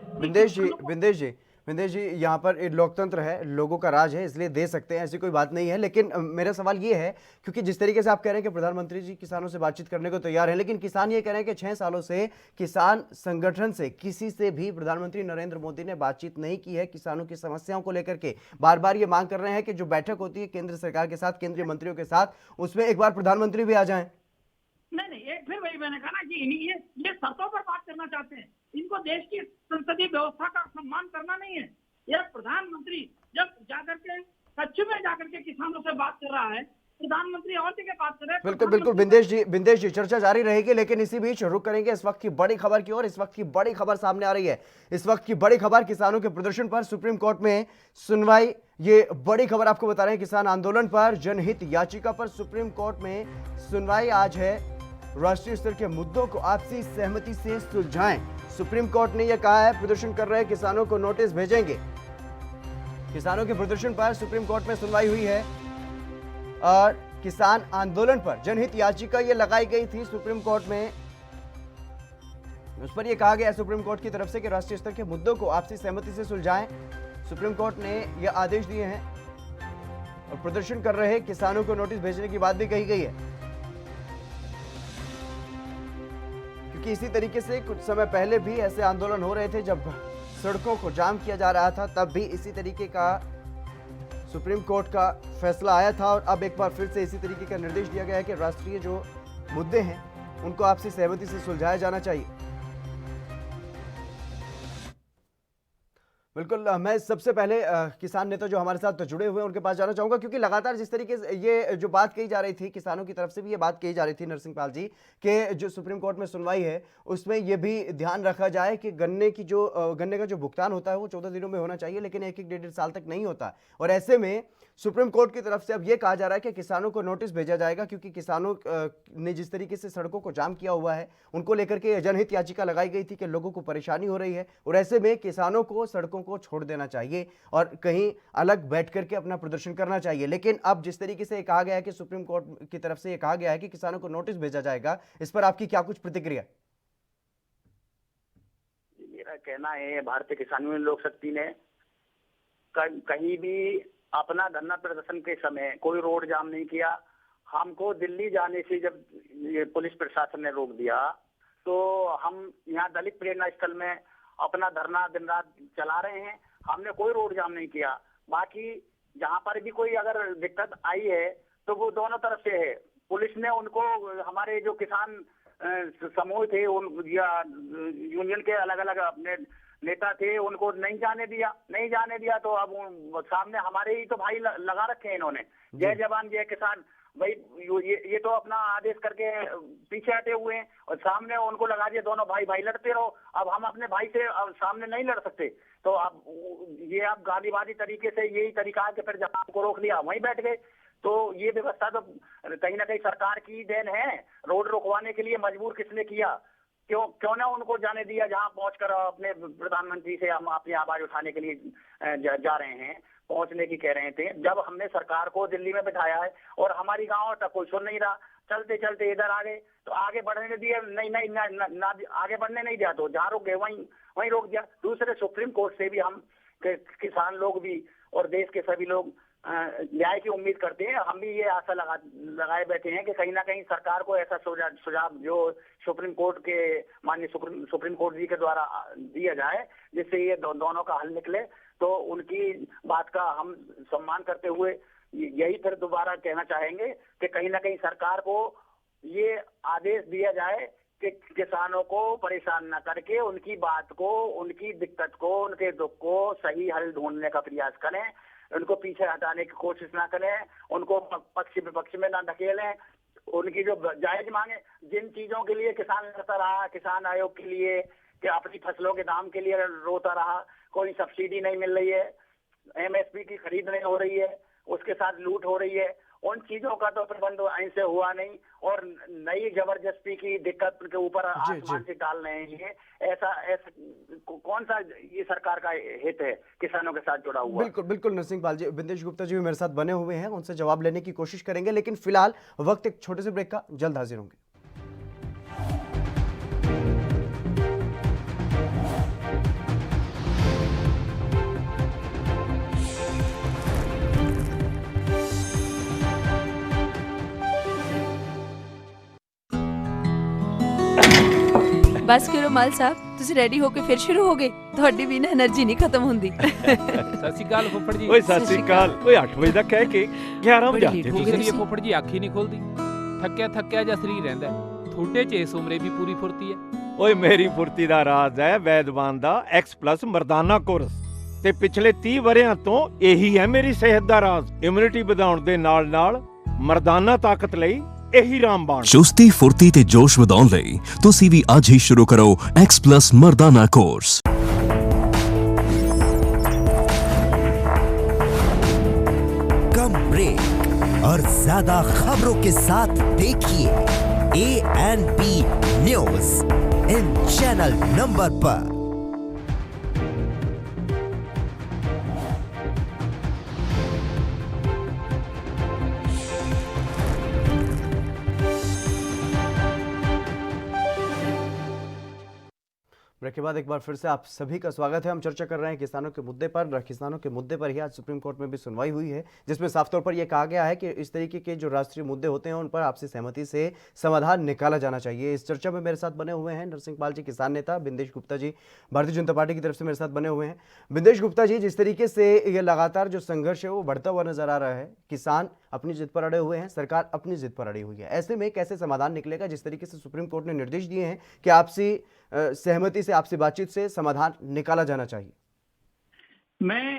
बिंदेश जी, यहाँ पर एक लोकतंत्र है, लोगों का राज है, इसलिए दे सकते हैं, ऐसी कोई बात नहीं है। लेकिन मेरा सवाल ये है, क्योंकि जिस तरीके से आप कह रहे हैं कि प्रधानमंत्री जी किसानों से बातचीत करने को तैयार हैं, लेकिन किसान ये कह रहे हैं कि 6 सालों से किसान संगठन से किसी से भी प्रधानमंत्री नरेंद्र मोदी ने बातचीत नहीं की है किसानों की समस्याओं को लेकर के। बार बार ये मांग कर रहे हैं कि जो बैठक होती है केंद्र सरकार के साथ, केंद्रीय मंत्रियों के साथ, उसमें एक बार प्रधानमंत्री भी आ जाए। नहीं, एक फिर वही मैंने कहा ना कि ये शर्तों पर बात करना चाहते हैं। इनको देश की संसदीय व्यवस्था का सम्मान करना नहीं है। यह प्रधानमंत्री जब जाकर के सच में जाकर के किसानों से बात कर रहा है, प्रधानमंत्री और जगह बात कर रहे हैं। बिल्कुल बिंदेश जी, चर्चा जारी रहेगी, लेकिन इसी बीच रुक करेंगे इस वक्त की बड़ी खबर की ओर। इस वक्त की बड़ी खबर सामने आ रही है। इस वक्त की बड़ी खबर, किसानों के प्रदर्शन पर सुप्रीम कोर्ट में सुनवाई। ये बड़ी खबर आपको बता रहे हैं, किसान आंदोलन पर जनहित याचिका पर सुप्रीम कोर्ट में सुनवाई आज है। राष्ट्रीय स्तर के मुद्दों को आपसी सहमति से सुलझाएं, सुप्रीम कोर्ट ने यह कहा है। प्रदर्शन कर रहे किसानों को नोटिस भेजेंगे। किसानों के प्रदर्शन पर सुप्रीम कोर्ट में सुनवाई हुई है और किसान आंदोलन पर जनहित याचिका ये लगाई गई थी सुप्रीम कोर्ट में। उस पर यह कहा गया सुप्रीम कोर्ट की तरफ से कि राष्ट्रीय स्तर के मुद्दों को आपसी सहमति से सुलझाएं। सुप्रीम कोर्ट ने यह आदेश दिए हैं और प्रदर्शन कर रहे किसानों को नोटिस भेजने की बात भी कही गई है, क्योंकि इसी तरीके से कुछ समय पहले भी ऐसे आंदोलन हो रहे थे। जब सड़कों को जाम किया जा रहा था तब भी इसी तरीके का सुप्रीम कोर्ट का फैसला आया था, और अब एक बार फिर से इसी तरीके का निर्देश दिया गया है कि राष्ट्रीय जो मुद्दे हैं उनको आपसी सहमति से सुलझाया जाना चाहिए। बिल्कुल, मैं सबसे पहले किसान नेता जो हमारे साथ जुड़े हुए हैं उनके पास जाना चाहूंगा, क्योंकि लगातार जिस तरीके से ये जो बात कही जा रही थी, किसानों की तरफ से भी ये बात कही जा रही थी नरसिंह पाल जी, कि जो सुप्रीम कोर्ट में सुनवाई है उसमें ये भी ध्यान रखा जाए कि गन्ने का जो भुगतान होता है वो 14 दिनों में होना चाहिए, लेकिन 1-1, 1.5 साल तक नहीं होता। और ऐसे में सुप्रीम कोर्ट की तरफ से अब ये कहा जा रहा है कि किसानों को नोटिस भेजा जाएगा, क्योंकि किसानों ने जिस तरीके से सड़कों को जाम किया हुआ है, उनको लेकर के जनहित याचिका लगाई गई थी कि लोगों को परेशानी हो रही है और ऐसे में किसानों को सड़कों को छोड़ देना चाहिए और कहीं अलग बैठ करके अपना प्रदर्शन करना चाहिए। लेकिन अब जिस तरीके से कहा गया है कि सुप्रीम कोर्ट की तरफ से ये कहा गया है कि किसानों को नोटिस भेजा जाएगा, इस पर आपकी क्या कुछ प्रतिक्रिया? मेरा कहना है, भारतीय किसान यूनियन लोक शक्ति ने कहीं भी अपना धरना प्रदर्शन के समय कोई रोड जाम नहीं किया। हमको दिल्ली जाने से जब ये पुलिस प्रशासन ने रोक दिया तो हम यहाँ दलित प्रेरणा स्थल में अपना धरना दिन रात चला रहे हैं। हमने कोई रोड जाम नहीं किया। बाकी जहाँ पर भी कोई अगर दिक्कत आई है तो वो दोनों तरफ से है। पुलिस ने उनको, हमारे जो किसान समूह थे उन या यूनियन के अलग अलग अपने नेता थे, उनको नहीं जाने दिया तो अब सामने हमारे ही तो भाई लगा रखे हैं इन्होंने, जय जवान जय किसान। भाई ये तो अपना आदेश करके पीछे हटे हुए हैं और सामने उनको लगा दिया, दोनों भाई लड़ते रहो। अब हम अपने भाई से अब सामने नहीं लड़ सकते, तो अब ये आप गालीबाजी तरीके से यही तरीका है कि फिर जब आपको रोक लिया वहीं बैठ गए। तो ये व्यवस्था तो कहीं ना कहीं सरकार की देन है। रोड रुकवाने के लिए मजबूर किसने किया? क्यों ना उनको जाने दिया जहां पहुंचकर अपने प्रधानमंत्री से हम अपनी आवाज उठाने के लिए जा रहे हैं, पहुंचने की कह रहे थे। जब हमने सरकार को दिल्ली में बिठाया है और हमारी गांव तक कोई सुन नहीं रहा, चलते चलते इधर आ गए तो आगे बढ़ने दिया नहीं, आगे बढ़ने नहीं दिया, तो जहाँ रुक गए वहीं रोक दिया। दूसरे सुप्रीम कोर्ट से भी हम किसान लोग भी और देश के सभी लोग न्याय की उम्मीद करते हैं। हम भी ये आशा लगाए बैठे हैं कि कहीं ना कहीं सरकार को ऐसा सुझाव जो सुप्रीम कोर्ट के माननीय सुप्रीम कोर्ट जी के द्वारा दिया जाए जिससे ये दोनों का हल निकले। तो उनकी बात का हम सम्मान करते हुए यही फिर दोबारा कहना चाहेंगे कि कहीं ना कहीं सरकार को ये आदेश दिया जाए कि किसानों को परेशान न करके उनकी बात को, उनकी दिक्कत को, उनके दुख को सही हल ढूंढने का प्रयास करें। उनको पीछे हटाने की कोशिश ना करें, उनको पक्ष विपक्ष में ना धकेलें। उनकी जो जायज मांगे, जिन चीजों के लिए किसान लड़ता रहा, किसान आयोग के लिए कि अपनी फसलों के दाम के लिए रोता रहा, कोई सब्सिडी नहीं मिल रही है, एमएसपी की खरीद नहीं हो रही है, उसके साथ लूट हो रही है, उन चीजों का तो प्रबंध ऐसे हुआ नहीं। और नई जबरदस्ती की दिक्कत के ऊपर आसमान से डाल रहे हैं। ये ऐसा कौन सा ये सरकार का हित है किसानों के साथ जुड़ा हुआ? बिल्कुल नरसिंह पाल जी, बिंदेश गुप्ता जी भी मेरे साथ बने हुए हैं, उनसे जवाब लेने की कोशिश करेंगे, लेकिन फिलहाल वक्त एक छोटे से ब्रेक का, जल्द हाजिर होंगे। बस करो माल साहब, ਤੁਸੀਂ ਰੈਡੀ ਹੋ ਕੇ ਫਿਰ ਸ਼ੁਰੂ ਹੋ ਗਏ। ਤੁਹਾਡੀ ਵੀ ਨਾ એનર્ਜੀ ਨਹੀਂ ਖਤਮ ਹੁੰਦੀ। ਸਤਿ ਸ਼੍ਰੀ ਅਕਾਲ ਫੁੱਫੜ ਜੀ। ਓਏ ਸਤਿ ਸ਼੍ਰੀ ਅਕਾਲ। ਓਏ 8 ਵਜੇ ਦਾ ਕਹਿ ਕੇ 11 ਵਜੇ ਆਤੇ ਕੀ ਕਰੀਏ ਫੁੱਫੜ ਜੀ, ਅੱਖ ਹੀ ਨਹੀਂ ਖੁੱਲਦੀ। ਥੱਕਿਆ ਜਿਹਾ ਸਰੀਰ ਰਹਿੰਦਾ। ਤੁਹਾਡੇ 'ਚ ਇਸ ਉਮਰੇ ਵੀ ਪੂਰੀ ਫੁਰਤੀ ਹੈ। ਓਏ ਮੇਰੀ ਫੁਰਤੀ ਦਾ ਰਾਜ਼ ਹੈ ਵੈਦਵਾਨ ਦਾ X+ ਮਰਦਾਨਾ ਕੋਰਸ ਤੇ ਪਿਛਲੇ 30 ਵਰਿਆਂ ਤੋਂ ਇਹੀ ਹੈ ਮੇਰੀ ਸਿਹਤ ਦਾ ਰਾਜ਼। ਇਮਿਊਨਿਟੀ ਵਧਾਉਣ ਦੇ ਨਾਲ ਮਰਦਾਨਾ ਤਾਕਤ ਲਈ ਇਹੀ ਰਾਮਬਾਣ। ਚੁਸਤੀ ਫੁਰਤੀ ਤੇ ਜੋਸ਼ ਵਧਾਉਣ ਲਈ ਤੁਸੀਂ ਵੀ ਅੱਜ ਹੀ ਸ਼ੁਰੂ ਕਰੋ X+ ਮਰਦਾਨਾ ਕੋਰਸ। कम ब्रेक और ज्यादा खबरों के साथ देखिए ANP news in channel number पर। ब्रेक के बाद एक बार फिर से आप सभी का स्वागत है। हम चर्चा कर रहे हैं किसानों के मुद्दे पर। किसानों के मुद्दे पर ही आज सुप्रीम कोर्ट में भी सुनवाई हुई है, जिसमें साफ तौर पर यह कहा गया है कि इस तरीके के जो राष्ट्रीय मुद्दे होते हैं उन पर आपसी सहमति से समाधान निकाला जाना चाहिए। इस चर्चा में मेरे साथ बने हुए हैं नरसिंह पाल जी, किसान नेता, बिंदेश गुप्ता जी भारतीय जनता पार्टी की तरफ से मेरे साथ बने हुए हैं। बिंदेश गुप्ता जी, जिस तरीके से ये लगातार जो संघर्ष है वो बढ़ता हुआ नजर आ रहा है, किसान अपनी जिद पर अड़े हुए हैं, सरकार अपनी जिद पर अड़ी हुई है, ऐसे में कैसे समाधान निकलेगा? जिस तरीके से सुप्रीम कोर्ट ने निर्देश दिए हैं कि आपसी सहमति से, आपसी बातचीत से समाधान निकाला जाना चाहिए। मैं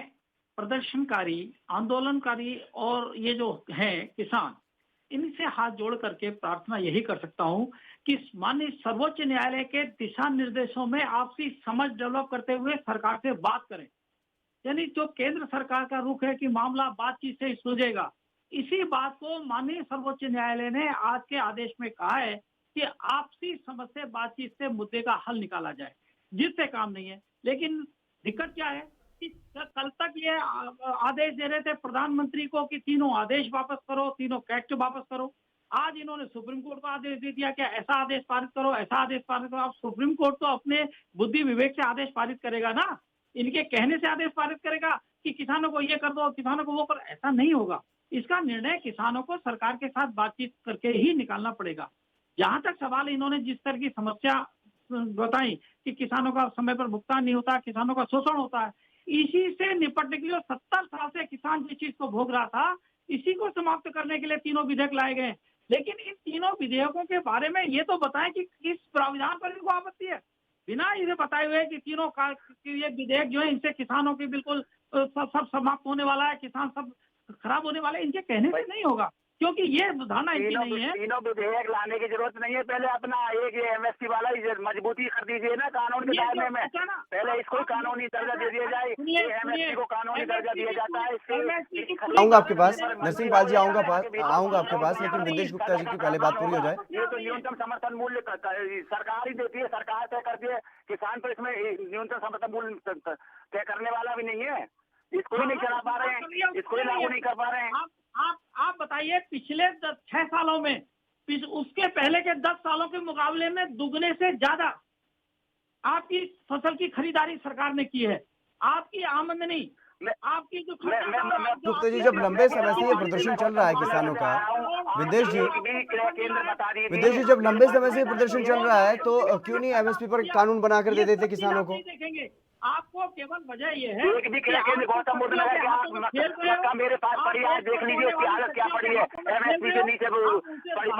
प्रदर्शनकारी, आंदोलनकारी और ये जो है किसान, इनसे हाथ जोड़ करके प्रार्थना यही कर सकता हूं कि माननीय सर्वोच्च न्यायालय के दिशा निर्देशों में आपसी समझ डेवलप करते हुए सरकार से बात करें। यानी जो केंद्र सरकार का रुख है कि मामला बातचीत से ही सुलझेगा, इसी बात को माननीय सर्वोच्च न्यायालय ने आज के आदेश में कहा है कि आपसी समझ से बातचीत से मुद्दे का हल निकाला जाए, जिससे काम नहीं है। लेकिन दिक्कत क्या है कि कल तक ये आदेश दे रहे थे प्रधानमंत्री को कि तीनों आदेश वापस करो, तीनों एक्ट वापस करो। आज इन्होंने सुप्रीम कोर्ट को आदेश दे दिया कि ऐसा आदेश पारित करो, ऐसा आदेश पारित करो। अब सुप्रीम कोर्ट तो अपने बुद्धि विवेक से आदेश पारित करेगा ना, इनके कहने से आदेश पारित करेगा कि किसानों को ये कर दो, किसानों को वो कर, ऐसा नहीं होगा। इसका निर्णय किसानों को सरकार के साथ बातचीत करके ही निकालना पड़ेगा। जहां तक सवाल इन्होंने जिस तरह की समस्या बताई कि किसानों का समय पर भुगतान नहीं होता, किसानों का शोषण होता है, इसी से निपटने के लिए 70 साल से किसान जिस चीज को भोग रहा था, इसी को समाप्त करने के लिए तीनों विधेयक लाए गए। लेकिन इन तीनों विधेयकों के बारे में ये तो बताएं कि किस प्रावधान पर इनको आपत्ति है। बिना इसे बताए हुए कि तीनों का ये विधेयक जो है इनसे किसानों की बिल्कुल सब समाप्त होने वाला है, किसान सब खराब होने वाले, इनके कहने से नहीं होगा, क्योंकि ये धारणा इनकी नहीं है। तीनों विधेयक लाने की जरूरत नहीं है। पहले अपना एक ये एमएसपी वाला मजबूती कर दीजिए ना कानून के दायरे में। पहले इसको कानूनी दर्जा दे दिया जाए, एमएसपी को कानूनी दर्जा दिया जाता है। आऊंगा आपके पास नरसिंह पाल जी, आऊंगा आपके पास, लेकिन विदेश गुप्ता जी की पहले बात पूरी हो जाए। ये तो न्यूनतम समर्थन मूल्य सरकार ही देती है, सरकार तय करती है। किसान तो इसमें न्यूनतम समर्थन मूल्य तय करने वाला भी नहीं है। इसको ही नहीं चला पा रहे हैं, इसको ही लागू नहीं कर पा रहे हैं। आप बताइए पिछले 6 सालों में, उसके पहले के 10 सालों के मुकाबले में दुगने से ज्यादा आपकी फसल की खरीदारी सरकार ने की है। आपकी आमदनी, आपकी जो गुप्ता जी, जब लंबे समय से ये प्रदर्शन चल रहा है किसानों का, विदेश जी जब लंबे समय से प्रदर्शन चल रहा है तो क्यों नहीं एमएसपी पर कानून बनाकर दे देते किसानों को? देखेंगे आपको केवल वजह ये है एक भी गौतम बुद्ध नगर का मेरे पास पड़ी है, देख लीजिए उसकी हालत क्या पड़ी है। एमएसपी के नीचे पड़ी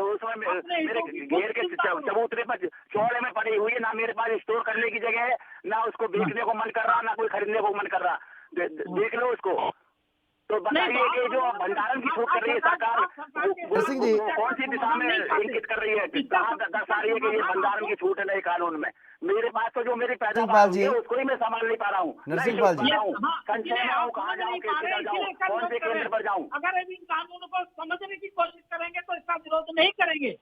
उसमें मेरे घेर के चबूतरे पर चौड़े में पड़ी हुई है। ना मेरे पास स्टोर करने की जगह है, ना उसको बेचने को मन कर रहा, ना कोई खरीदने को मन कर रहा। देख लो उसको। तो बताइए कि जो भंडारण की छूट कर रही है सरकार, वो कौन सी दिशा में इंगित कर रही है? कहाँ दर्शा रही है कि ये भंडारण की छूट है नए कानून में? मेरे पास तो जो मेरी पैदावार है उसको ही मैं संभाल नहीं पा रहा हूँ। नरसिंह पाल जी, कहाँ जाऊँ, कैसे जाऊँ, कौन से केंद्र पर जाऊँ? अगर इन कानूनों को समझने की कोशिश करेंगे तो इसका विरोध नहीं करेंगे।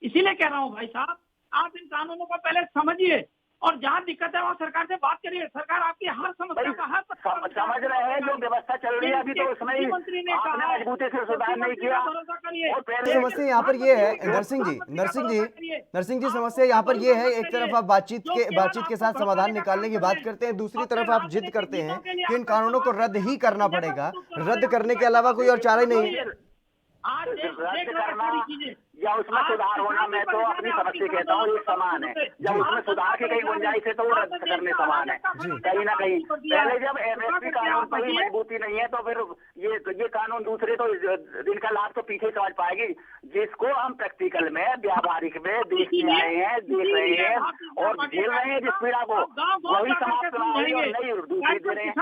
इसीलिए कह रहा हूँ भाई साहब, आप इन कानूनों को पहले समझिए और जहाँ दिक्कत है वहाँ सरकार से बात करिए। सरकार आपकी हर समस्या का हर समझ रहे हैं। जो व्यवस्था चल रही है अभी तो उसमें ही आपने मजबूती से सुधार नहीं किया। समस्या यहाँ पर ये है नरसिंह जी, समस्या यहाँ पर ये है, एक तरफ आप बातचीत के साथ समाधान निकालने की बात करते हैं, दूसरी तरफ आप जिद करते हैं कि इन कानूनों को रद्द ही करना पड़ेगा। रद्द करने के अलावा कोई और चारा ही नहीं है। रद्द करना या उसमें सुधार होना, मैं तो अपनी समझ से कहता हूँ एक समान है। जब उसमें सुधार की कहीं गुंजाइश है तो वो रद्द करने समान है कहीं ना कहीं। पहले जब एमएसपी कानून पर ही मजबूती नहीं है तो फिर ये कानून दूसरे तो इनका लाभ तो पीछे समझ पाएगी। जिसको हम प्रैक्टिकल में व्यावहारिक में देखते आए हैं, देख रहे हैं और झेल रहे हैं जिस पीड़ा को, वही समाप्त और नहीं दूसरी दे रहे हैं।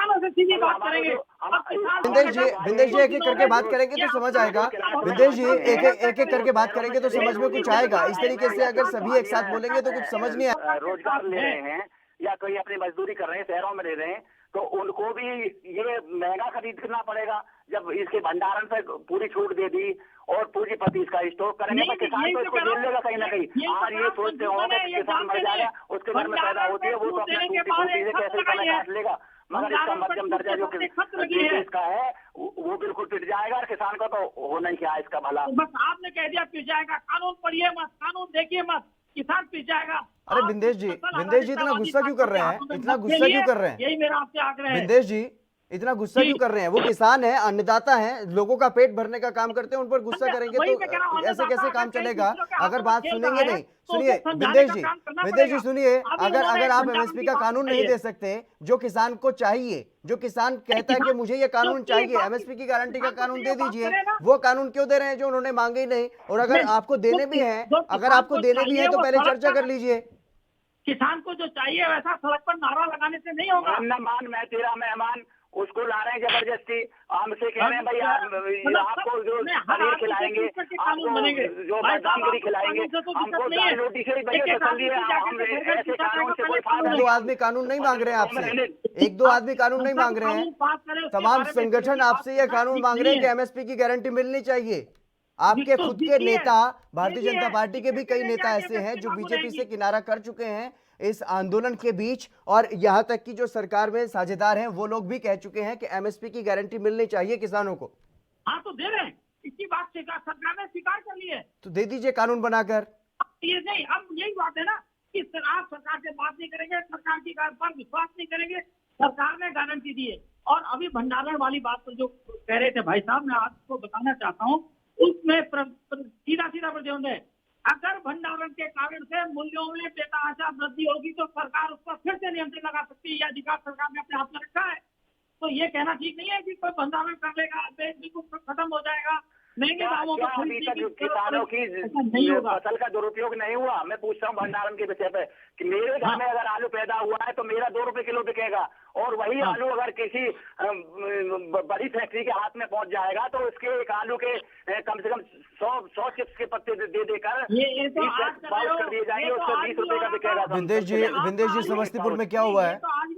विदेश जी एक एक करके बात करेंगे तो समझ आएगा। विदेश जी एक एक करके बात करेंगे तो समझ में कुछ आएगा। इस तरीके से अगर सभी एक साथ बोलेंगे तो कुछ समझ नहीं आएगा। रोजगार ले रहे हैं या कोई अपनी मजदूरी कर रहे हैं, शहरों में ले रहे हैं, तो उनको भी ये महंगा खरीदना पड़ेगा। जब इसके भंडारण पे पूरी छूट दे दी और पूंजीपति इसका स्टोक करेंगे तो किसान तो इसको झेल लेगा कहीं ना कहीं। आज ये सोचते होंगे कि किसान मर जाएगा, उसके घर में पैदा होती है, वो तो अपना टूटी से कैसे समय काट लेगा, मगर इसका मध्यम दर्जा जो इसका है वो बिल्कुल पिट जाएगा और किसान को तो होना ही क्या इसका भला। बस आपने कह दिया पिट जाएगा, कानून पढ़िए मत, कानून देखिए मत, किसान पिट जाएगा। अरे विदेश जी इतना गुस्सा क्यों कर रहे हैं? इतना गुस्सा क्यों कर रहे हैं? यही मेरा आपसे आग्रह है। विदेश जी इतना गुस्सा क्यों कर रहे हैं? वो किसान है, अन्नदाता है, लोगों का पेट भरने का काम करते हैं, उन पर गुस्सा करेंगे तो ऐसे कैसे काम चलेगा? अगर बात सुनेंगे नहीं, सुनिए विदेश जी सुनिए, अगर आप एमएसपी का कानून नहीं दे सकते जो किसान को चाहिए, जो किसान कहता है कि मुझे ये कानून चाहिए, एमएसपी की गारंटी का कानून दे दीजिए, वो कानून क्यों दे रहे हैं जो उन्होंने मांगे ही नहीं? और अगर आपको देने भी है तो पहले चर्चा कर लीजिए। किसान को जो चाहिए वैसा सड़क पर नारा लगाने से नहीं होगा। मैं तेरा मेहमान उसको ला रहे हैं जबरदस्ती। हमसे कह रहे हैं भाई आपको जो पनीर खिलाएंगे, आपको जो बादामगिरी खिलाएंगे, हमको दाल रोटी से ही भैया तसल्ली है। हम ऐसे कानून से कोई फायदा दो आदमी कानून नहीं मांग रहे हैं आपसे, एक दो आदमी कानून नहीं मांग रहे हैं, तमाम संगठन आपसे ये कानून मांग रहे हैं कि एमएसपी की गारंटी मिलनी चाहिए। आपके खुद के नेता, भारतीय जनता पार्टी के भी कई नेता ऐसे हैं जो बीजेपी से किनारा कर चुके हैं इस आंदोलन के बीच, और यहां तक कि जो सरकार में साझेदार हैं वो लोग भी कह चुके हैं कि एमएसपी की गारंटी मिलनी चाहिए किसानों को। हाँ तो दे रहे हैं, इसकी बात सरकार ने स्वीकार कर ली है, तो दे दीजिए कानून बनाकर। ये नहीं, अब यही बात है ना कि आप सरकार से बात नहीं करेंगे, सरकार की पर विश्वास नहीं करेंगे। सरकार ने गारंटी दी है। और अभी भंडारण वाली बात पर जो कह रहे थे भाई साहब, मैं आपको बताना चाहता हूँ, उसमें सीधा प्रतिबंध है। अगर भंडारण के कारण से मूल्यों में बेतहाशा वृद्धि होगी तो सरकार उस पर फिर से नियंत्रण लगा सकती है। यह अधिकार सरकार ने अपने हाथ में रखा है। तो ये कहना ठीक नहीं है कि कोई भंडारण कर लेगा, बिल्कुल खत्म हो जाएगा, महंगे दामों पर अभी तक किसानों की फसल का दुरुपयोग नहीं हुआ। मैं पूछता हूँ भंडारण के विषय पे कि मेरे घर में अगर आलू पैदा हुआ है तो मेरा 2 रुपए किलो बिकेगा, और वही आलू अगर किसी बड़ी फैक्ट्री के हाथ में पहुंच जाएगा तो उसके एक आलू के कम से कम 100 चिप्स के पत्ते दे देकर 20 पाउच कर दिए जाएंगे, उसको 20 रुपए का बिकेगा। विंदेश जी समस्तीपुर में क्या हुआ है?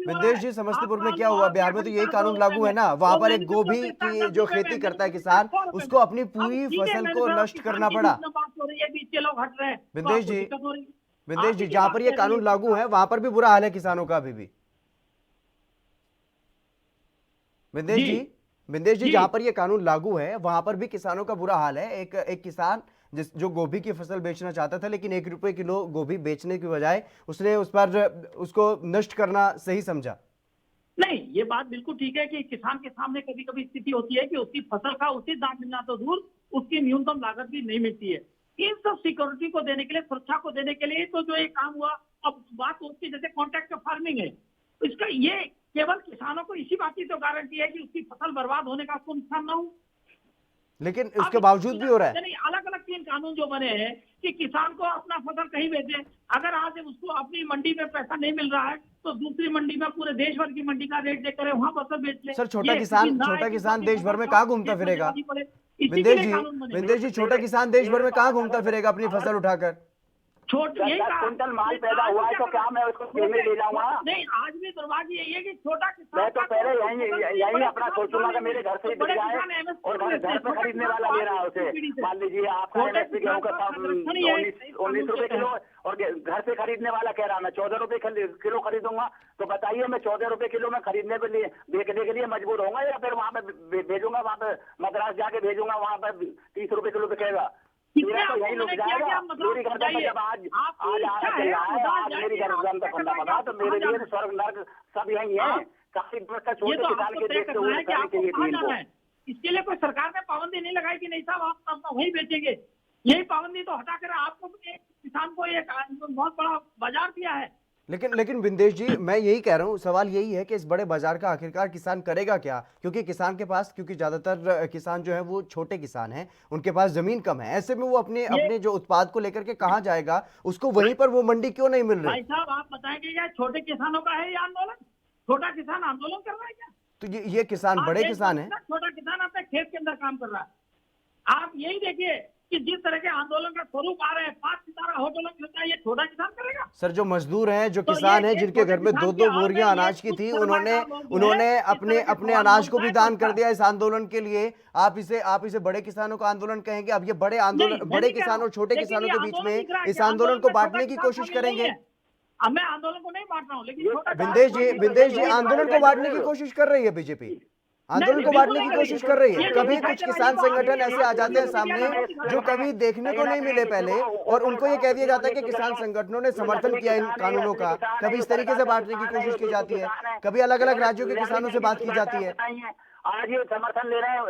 विंदेश जी समस्तीपुर में क्या हुआ? बिहार में तो यही कानून लागू है ना। वहां पर एक गोभी की जो खेती करता है किसान, उसको अपनी पूरी फसल को नष्ट करना पड़ा। विंदेश जी जहाँ पर ये कानून लागू है वहां पर भी बुरा हाल है किसानों का अभी भी। विंदेश जी जहां पर ये कानून लागू है वहां पर भी किसानों का बुरा हाल है। एक किसान जो गोभी की फसल बेचना चाहता था, लेकिन 1 रुपए किलो गोभी बेचने की बजाय उसने उसको नष्ट करना सही समझा। नहीं, ये बात बिल्कुल ठीक है कि किसान के सामने कभी कभी स्थिति होती है कि उसकी फसल का उचित दाम मिलना तो दूर, उसकी न्यूनतम लागत भी नहीं मिलती है। इन सब सिक्योरिटी को देने के लिए, सुरक्षा को देने के लिए तो जो ये काम हुआ, अब बात उसकी जैसे कॉन्ट्रैक्ट फार्मिंग है, इसका ये केवल किसानों को इसी बात की तो गारंटी है कि उसकी फसल बर्बाद होने का कोई नुकसान ना हो, लेकिन उसके बावजूद भी हो रहा है। नहीं, अलग अलग 3 कानून जो बने हैं कि किसान को अपना फसल कहीं बेचे, अगर आज उसको अपनी मंडी में पैसा नहीं मिल रहा है तो दूसरी मंडी में, पूरे देश भर की मंडी का रेट देकर वहाँ फसल बेच ले। सर छोटा किसान देश भर में कहाँ घूमता फिरेगा? विंदेश जी छोटा किसान देश भर में कहाँ घूमता फिरेगा अपनी फसल उठाकर? क्विंटल माल पैदा हुआ है तो क्या मैं उसको पेमेंट ले जाऊंगा? नहीं, आज भी दुर्भाग्य यही है कि छोटा किसान, मैं तो पहले यही अपना सोचूंगा कि मेरे घर से ही बिक जाए, और घर पे खरीदने वाला ले रहा है उसे। मान लीजिए आपका एमएसपी गेहूं का 19 रुपए किलो, और घर से खरीदने वाला कह रहा है मैं 14 रुपए किलो खरीदूंगा। तो बताइए मैं 14 रुपए किलो में खरीदने के लिए, बेचने के लिए मजबूर होऊंगा, या फिर वहाँ पे भेजूंगा, वहाँ पे मद्रास जाके भेजूंगा, वहाँ पे 30 रुपए किलो बिकेगा? मेरा तो यही लुक जाएगा। मेरी गर्दन में जब आज मेरी गर्दन का फंदा पड़ा तो मेरे लिए तो स्वर्ग नर्क सब यही है। काफी छोटे किसान के देश से इसके लिए कोई सरकार ने पाबंदी नहीं लगाई कि नहीं साहब आप वही बेचेंगे। यही पाबंदी तो हटाकर आपको किसान को एक बहुत बड़ा बाजार दिया है। लेकिन विंदेश जी मैं यही कह रहा हूँ, सवाल यही है कि इस बड़े बाजार का आखिरकार किसान करेगा क्या? क्योंकि किसान के पास, क्योंकि ज्यादातर किसान जो है वो छोटे किसान हैं, उनके पास जमीन कम है, ऐसे में वो अपने जो उत्पाद को लेकर के कहाँ जाएगा? उसको वहीं पर वो मंडी क्यों नहीं मिल रही? भाई साहब आप बताएंगे क्या छोटे किसानों का है ये आंदोलन? छोटा किसान आंदोलन कर रहा है क्या? तो ये किसान बड़े किसान है। छोटा किसान अपने खेत के अंदर काम कर रहा है। आप यही देखिए कि जिस तरह के आंदोलन का स्वरूप आ रहे हैं, 5 सितारा होटलों में होता है, ये छोटा किसान करेगा? सर जो मजदूर हैं, जो किसान हैं, जिनके घर में 2-2 बोरियां अनाज की थी, उन्होंने अपने अनाज को भी दान कर दिया इस आंदोलन के लिए। आप इसे बड़े किसानों का आंदोलन कहेंगे? अब ये बड़े किसान और छोटे किसानों के बीच में इस आंदोलन को बांटने की कोशिश करेंगे? मैं आंदोलन को नहीं बांट रहा हूँ, लेकिन विंदेश जी आंदोलन को बांटने की कोशिश कर रही है बीजेपी, आंदोलन को बांटने की कोशिश कर रही है। कभी कुछ किसान संगठन ऐसे आ जाते हैं सामने जो कभी देखने को नहीं मिले पहले, और उनको ये कह दिया जाता है कि किसान संगठनों ने समर्थन किया इन कानूनों का। कभी इस तरीके से बांटने की कोशिश की जाती है, कभी अलग अलग राज्यों के किसानों से बात की जाती है। आज ये समर्थन ले रहे हैं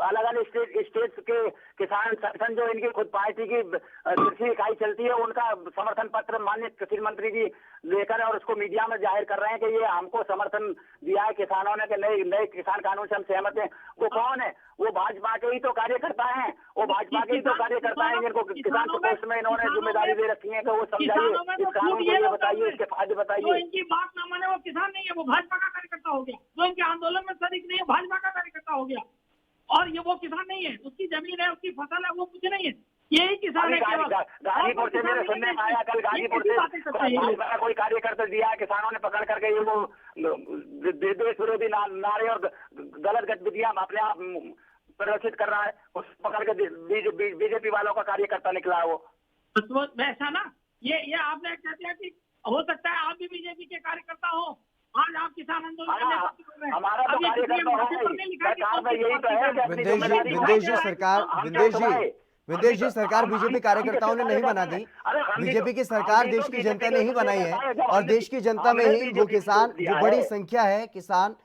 अलग अलग स्टेट के किसान संगठन, जो इनकी खुद पार्टी की कृषि इकाई चलती है, उनका समर्थन पत्र माननीय कृषि मंत्री जी लेकर और उसको मीडिया में जाहिर कर रहे हैं कि ये हमको समर्थन दिया है किसानों ने, कि नए किसान कानून से हम सहमत हैं। वो कौन है? वो भाजपा के ही तो कार्यकर्ता हैं, वो भाजपा के ही तो कार्यकर्ता हैं जिनको किसान प्रकोष्ठ में इन्होंने जिम्मेदारी दे रखी है। तो वो समझाइए इस कानून को, बताइए इसके फायदे बताइए। इनकी बात ना माने वो किसान नहीं है, वो भाजपा का कार्यकर्ता कार्यकर्ता हो गया, जो इनके आंदोलन में शरीक नहीं है भाजपा का कार्यकर्ता हो गया, और ये वो किसान नहीं है, उसकी जमीन है, उसकी फसल है, वो कुछ नहीं है, यही किसान है केवल। गाजीपुर से मेरे सुनने में आया, कल गाजीपुर से कोई कार्यकर्ता दिया है, किसानों ने पकड़ करके ये वो देश विरोधी नारे और गलत गतिविधियां अपने आप प्रदर्शित कर रहा है, उस पकड़ के बीजेपी वालों का कार्यकर्ता निकला है वो। वैसा ना, ये आपने कह दिया कि हो सकता है आप भी बीजेपी के कार्यकर्ता हो, आज आप किसान आंदोलन हमारा तो कार्यकर्ता विदेश जी सरकार बीजेपी कार्यकर्ताओं ने नहीं बना दी, बीजेपी की सरकार देश की जनता ने ही बनाई है, और देश की जनता में ही वो किसान जो बड़ी संख्या है, किसान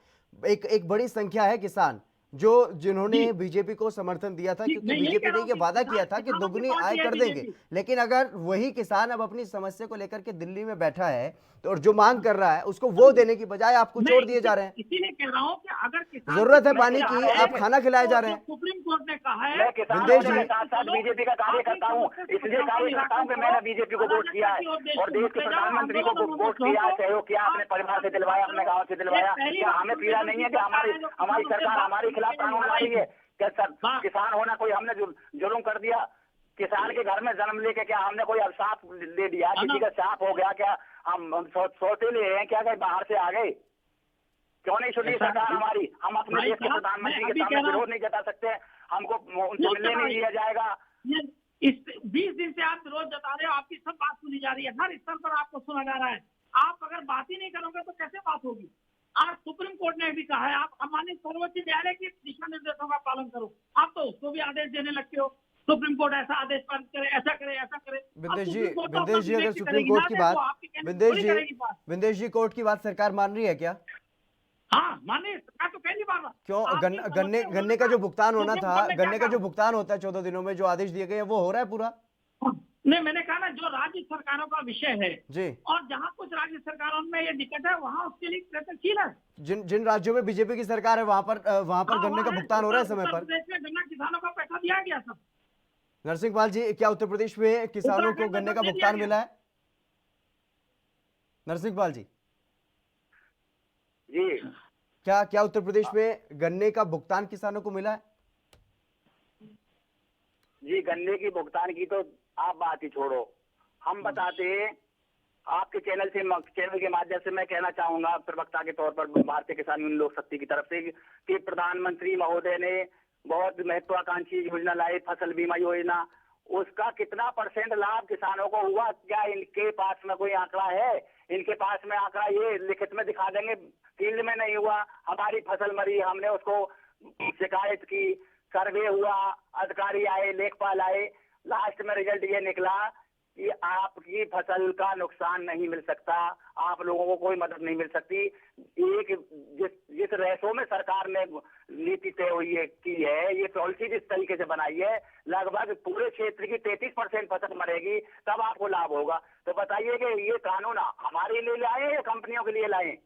एक बड़ी संख्या है किसान जिन्होंने बीजेपी को समर्थन दिया था, क्योंकि बीजेपी ने ये वादा किया था कि दोगुनी आय कर देंगे। लेकिन अगर वही किसान अब अपनी समस्या को लेकर के दिल्ली में बैठा है तो और जो मांग कर रहा है उसको वो देने की बजाय आपको छोड़ दिए जा रहे हैं। इसीलिए कह रहा हूं कि अगर जरूरत है पानी की, आप खाना खिलाए जा रहे हैं। सुप्रीम कोर्ट ने कहा है, विदेश जी साथ बीजेपी का कार्यकर्ता हूँ, इसलिए कार्यकर्ता हूँ कि मैंने बीजेपी को वोट किया है और देश के प्रधानमंत्री को वोट किया, सहयोग किया, अपने परिवार से दिलवाया, अपने गाँव से दिलवाया। क्या हमें पीड़ा नहीं है कि हमारी सरकार हमारे खिलाफ कानून ला रही है? क्या किसान होना कोई हमने जुल्म कर दिया? किसान के घर में जन्म लेके क्या हमने कोई अभिशाप दे दिया? किसी का शाप हो गया क्या? हम सौतेले हैं क्या? कहीं बाहर से आ गए? क्यों नहीं सुनी सरकार हमारी? हम अपने देश के प्रधानमंत्री के सामने विरोध नहीं जता सकते? हमको उनसे मिलने नहीं दिया जाएगा? इस 20 दिन से आप विरोध जता रहे हो, आपकी सब बात सुनी जा रही है, हर स्तर पर आपको सुना जा रहा है। आप अगर बात ही नहीं करोगे तो कैसे बात होगी? आज सुप्रीम कोर्ट ने भी कहा है आप माननीय सर्वोच्च न्यायालय के दिशा निर्देशों का पालन करो, आप तो उसको भी आदेश देने लगते हो। सुप्रीम कोर्ट ऐसा आदेश पारित करे, ऐसा करे, ऐसा करे। विदेश जी अगर सुप्रीम कोर्ट की बात, विदेश जी कोर्ट की बात सरकार मान रही है क्या? हाँ मानिए, सरकार तो पहली बार। क्यों गन्ने का जो भुगतान होना था, गन्ने का जो भुगतान होता है 14 दिनों में, जो आदेश दिए गए हैं वो हो रहा है पूरा? नहीं, मैंने कहा ना, जो राज्य सरकारों का विषय है जी, और जहाँ कुछ राज्य सरकारों में ये दिक्कत है वहाँ उसके लिए प्रयत्नशील है। जिन राज्यों में बीजेपी की सरकार है वहाँ पर गन्ने का भुगतान हो रहा है समय पर? गन्ना किसानों का पैसा दिया गया सब। नरसिंह पाल जी, क्या उत्तर प्रदेश में किसानों को गन्ने का भुगतान मिला है? नरसिंह पाल जी जी, क्या उत्तर प्रदेश में गन्ने का भुगतान किसानों को मिला है? जी, गन्ने की भुगतान की तो आप बात ही छोड़ो, हम बताते आपके चैनल के माध्यम से मैं कहना चाहूंगा प्रवक्ता के तौर पर भारतीय किसान यूनियन लोक शक्ति की तरफ से कि प्रधानमंत्री महोदय ने बहुत महत्वाकांक्षी योजना लाई, फसल बीमा योजना, उसका कितना % लाभ किसानों को हुआ? क्या इनके पास में कोई आंकड़ा है? इनके पास में आंकड़ा ये लिखित में दिखा देंगे, फील्ड में नहीं हुआ। हमारी फसल मरी, हमने उसको शिकायत की, सर्वे हुआ, अधिकारी आए, लेखपाल आए, लास्ट में रिजल्ट ये निकला कि आपकी फसल का नुकसान नहीं मिल सकता, आप लोगों को कोई मदद नहीं मिल सकती। जिस रेशो में सरकार ने नीति तय हुई है की है, ये पॉलिसी जिस तरीके से बनाई है, लगभग पूरे क्षेत्र की 33% फसल मरेगी, तब आपको लाभ होगा। तो बताइए कि ये कानून हमारे लिए लाए या कंपनियों के लिए लाए?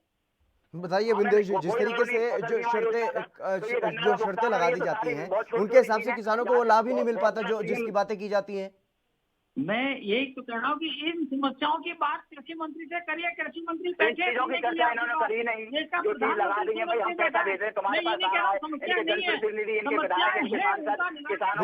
बताइए विदेश जी, जिस तरीके से जो शर्तें लगा दी जाती हैं उनके हिसाब से किसानों को वो लाभ ही नहीं मिल पाता जो जिसकी बातें की जाती हैं। मैं यही तो कह रहा हूँ कि इन समस्याओं की बात कृषि मंत्री से करिए, कृषि मंत्री बैठे इन्होंने करी नहीं, जो चीज लगा दी है भाई हम पैसा दे रहे हैं, तुम्हारे पास आ रहा है, इनके जनप्रतिनिधि, इनके विधायक, इनके सांसद,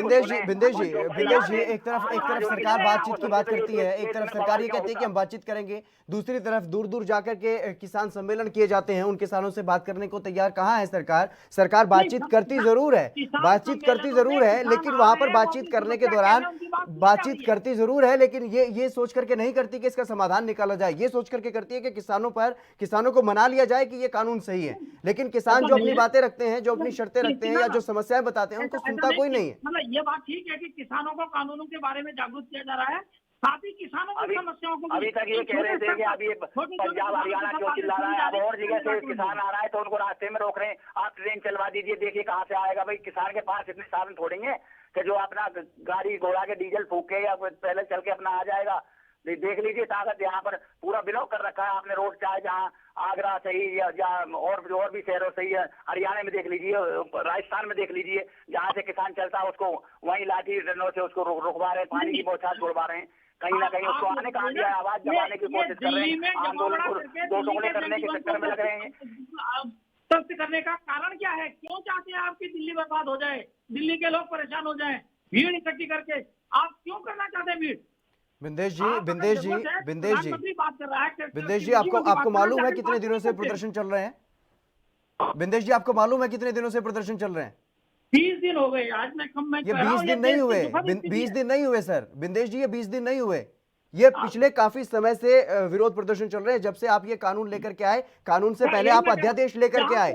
विदेश जी एक तरफ सरकार बातचीत की बात करती है, एक तरफ सरकार ये कहती है कि हम बातचीत करेंगे, दूसरी तरफ दूर दूर जाकर के किसान सम्मेलन किए जाते हैं, उन किसानों से बात करने को तैयार कहाँ है सरकार बातचीत करती जरूर है, लेकिन वहां पर बातचीत करने के दौरान बातचीत करती जरूर है, लेकिन ये सोच करके नहीं करती कि इसका समाधान निकाला जाए, ये सोच करके करती है कि किसानों को मना लिया जाए कि ये कानून सही है। लेकिन किसान जो अपनी बातें रखते हैं, जो अपनी शर्तें रखते हैं या जो समस्याएं बताते हैं, उनको सुनता कोई नहीं है। मतलब ये बात ठीक है कि किसानों को कानूनों के बारे में जागरूक किया जा रहा है, साथ ही किसानों की समस्याओं को। अभी तक ये कह रहे थे कि अभी पंजाब हरियाणा क्यों चिल्ला रहा है, अब और जगह से किसान आ रहा है तो उनको रास्ते में रोक रहे हैं, आप ट्रेन चलवा दीजिए, देखिए कहाँ से आएगा। भाई किसान के पास इतने साधन थोड़ी है कि जो अपना गाड़ी घोड़ा के डीजल फूके या पहले चल के अपना आ जाएगा। देख लीजिए ताकत यहाँ पर पूरा ब्लॉक कर रखा है आपने रोड, चाहे जहाँ आगरा सही या और भी शहरों सही है, हरियाणा में देख लीजिए, राजस्थान में देख लीजिए, जहाँ से किसान चलता है उसको वहीं लाठी डंडों से उसको रुकवा रहे हैं, पानी की बौछार छोड़वा रहे हैं, कहीं ना कहीं उसको आने कहाँ दिया, आवाज दबाने की कोशिश कर रहे हैं, आंदोलन को दो टुकड़े करने के चक्कर में लग रहे हैं। सख्त करने का कारण क्या है? क्यों चाहते हैं आपकी दिल्ली बर्बाद हो जाए, दिल्ली के लोग परेशान हो जाएं, भीड़ इकट्ठी करके? आप क्यों करना चाहते हैं भीड़? बिंदेश जी, प्रधानमंत्री बात कर रहा है। बिंदेश जी, आपको मालूम है कितने दिनों से प्रदर्शन चल रहे हैं? बिंदेश जी, आपको मालूम है कितने दिनों से प्रदर्शन चल रहे हैं? 20 दिन हो गए। आज मैं ये 20 दिन नहीं हुए, 20 दिन नहीं हुए सर। बिंदेश जी, ये 20 दिन नहीं हुए, ये पिछले काफी समय से विरोध प्रदर्शन चल रहे हैं। जब से आप ये कानून लेकर के आए, कानून से पहले आप अध्यादेश लेकर के आए,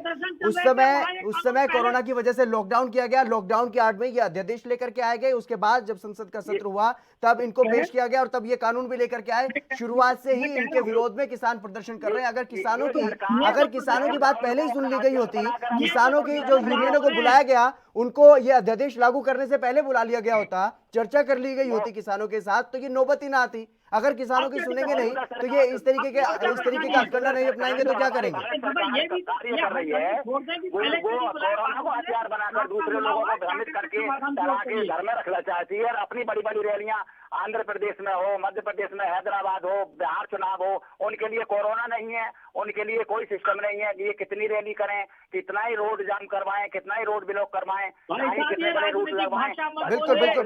उस समय कोरोना की वजह से लॉकडाउन किया गया, लॉकडाउन के आड़ में ये अध्यादेश लेकर के आए गए। उसके बाद जब संसद का सत्र हुआ तब इनको पेश किया गया और तब ये कानून भी लेकर के आए। शुरुआत से ही इनके विरोध में किसान प्रदर्शन कर रहे हैं। अगर किसानों की बात पहले ही सुन ली गई होती, किसानों की जो यूनियनों को बुलाया गया, उनको ये अध्यादेश लागू करने से पहले बुला लिया गया होता, चर्चा कर ली गई होती किसानों के साथ, तो ये नौबत ही ना आती। अगर किसानों की सुनेंगे नहीं तो ये इस तरीके का हथकंडा नहीं अपनाएंगे तो क्या करेंगे? हथियार बनाकर दूसरे लोगों को भ्रमित करके घर में रखना चाहती है और अपनी बड़ी बड़ी रैलियां आंध्र प्रदेश में हो, मध्य प्रदेश में, हैदराबाद हो, बिहार चुनाव हो, उनके लिए कोरोना नहीं है, उनके लिए कोई सिस्टम नहीं है। ये कितनी रैली करें, कितना ही रोड जाम करवाएं, कितना ही रोड ब्लॉक करवाएं, कितने बड़े रूट लगवाएं।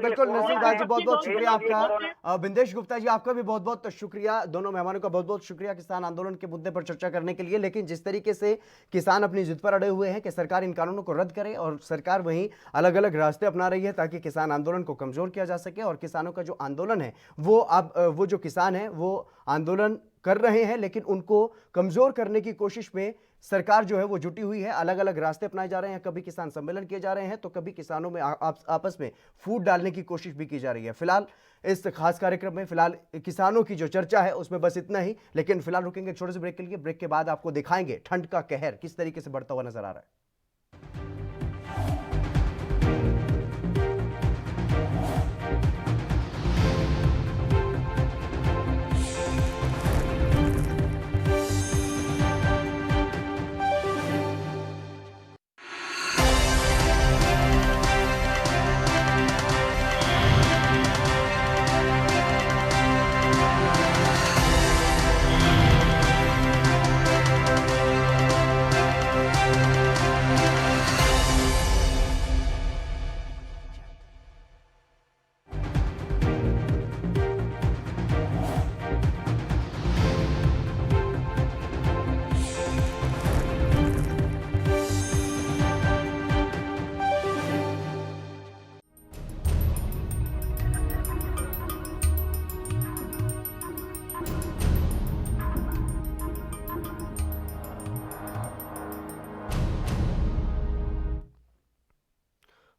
बिल्कुल नसीम दास जी, बहुत बहुत शुक्रिया आपका। बिंदेश गुप्ता जी, आपका भी बहुत बहुत शुक्रिया। दोनों मेहमानों का बहुत बहुत शुक्रिया किसान आंदोलन के मुद्दे पर चर्चा करने के लिए। लेकिन जिस तरीके से किसान अपनी जिद पर अड़े हुए हैं कि सरकार इन कानूनों को रद्द करे, और सरकार वहीं अलग अलग रास्ते अपना रही है ताकि किसान आंदोलन को कमजोर किया जा सके, और किसानों का जो आंदोलन है वो जो किसान है वो आंदोलन कर रहे हैं, लेकिन उनको कमजोर करने की कोशिश में सरकार जो है वो जुटी हुई है। अलग अलग रास्ते अपनाए जा रहे हैं, कभी किसान सम्मेलन किए जा रहे हैं तो कभी किसानों में आपस में फूट डालने की कोशिश भी की जा रही है। फिलहाल इस खास कार्यक्रम में फिलहाल किसानों की जो चर्चा है उसमें बस इतना ही। लेकिन फिलहाल रुकेंगे छोटे से ब्रेक के लिए। ब्रेक के बाद आपको दिखाएंगे ठंड का कहर किस तरीके से बढ़ता हुआ नजर आ रहा है।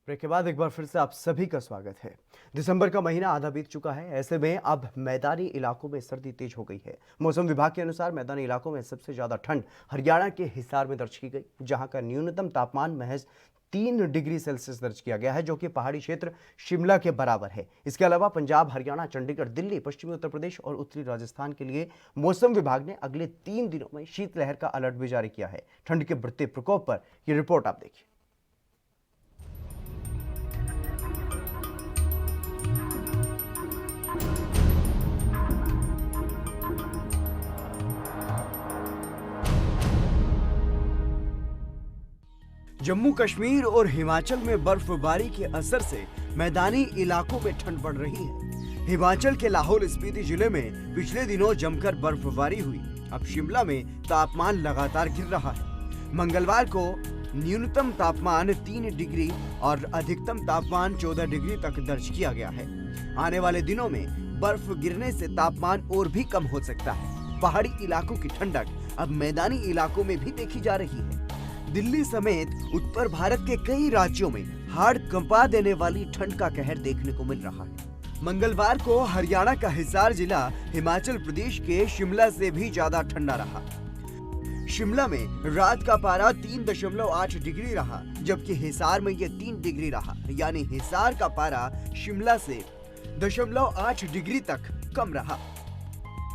ब्रेक के बाद एक बार फिर से आप सभी का स्वागत है। दिसंबर का महीना आधा बीत चुका है, ऐसे में अब मैदानी इलाकों में सर्दी तेज हो गई है। मौसम विभाग के अनुसार मैदानी इलाकों में सबसे ज्यादा ठंड हरियाणा के हिसार में दर्ज की गई, जहां का न्यूनतम तापमान महज 3 डिग्री सेल्सियस दर्ज किया गया है, जो कि पहाड़ी क्षेत्र शिमला के बराबर है। इसके अलावा पंजाब, हरियाणा, चंडीगढ़, दिल्ली, पश्चिमी उत्तर प्रदेश और उत्तरी राजस्थान के लिए मौसम विभाग ने अगले 3 दिनों में शीतलहर का अलर्ट भी जारी किया है। ठंड के बढ़ते प्रकोप पर यह रिपोर्ट आप देखिए। जम्मू कश्मीर और हिमाचल में बर्फबारी के असर से मैदानी इलाकों में ठंड बढ़ रही है। हिमाचल के लाहौल स्पीति जिले में पिछले दिनों जमकर बर्फबारी हुई। अब शिमला में तापमान लगातार गिर रहा है। मंगलवार को न्यूनतम तापमान 3 डिग्री और अधिकतम तापमान 14 डिग्री तक दर्ज किया गया है। आने वाले दिनों में बर्फ गिरने से तापमान और भी कम हो सकता है। पहाड़ी इलाकों की ठंडक अब मैदानी इलाकों में भी देखी जा रही है। दिल्ली समेत उत्तर भारत के कई राज्यों में हाड़ कंपा देने वाली ठंड का कहर देखने को मिल रहा है। मंगलवार को हरियाणा का हिसार जिला हिमाचल प्रदेश के शिमला से भी ज्यादा ठंडा रहा। शिमला में रात का पारा 3.8 डिग्री रहा, जबकि हिसार में यह 3 डिग्री रहा। यानी हिसार का पारा शिमला से 0.8 डिग्री तक कम रहा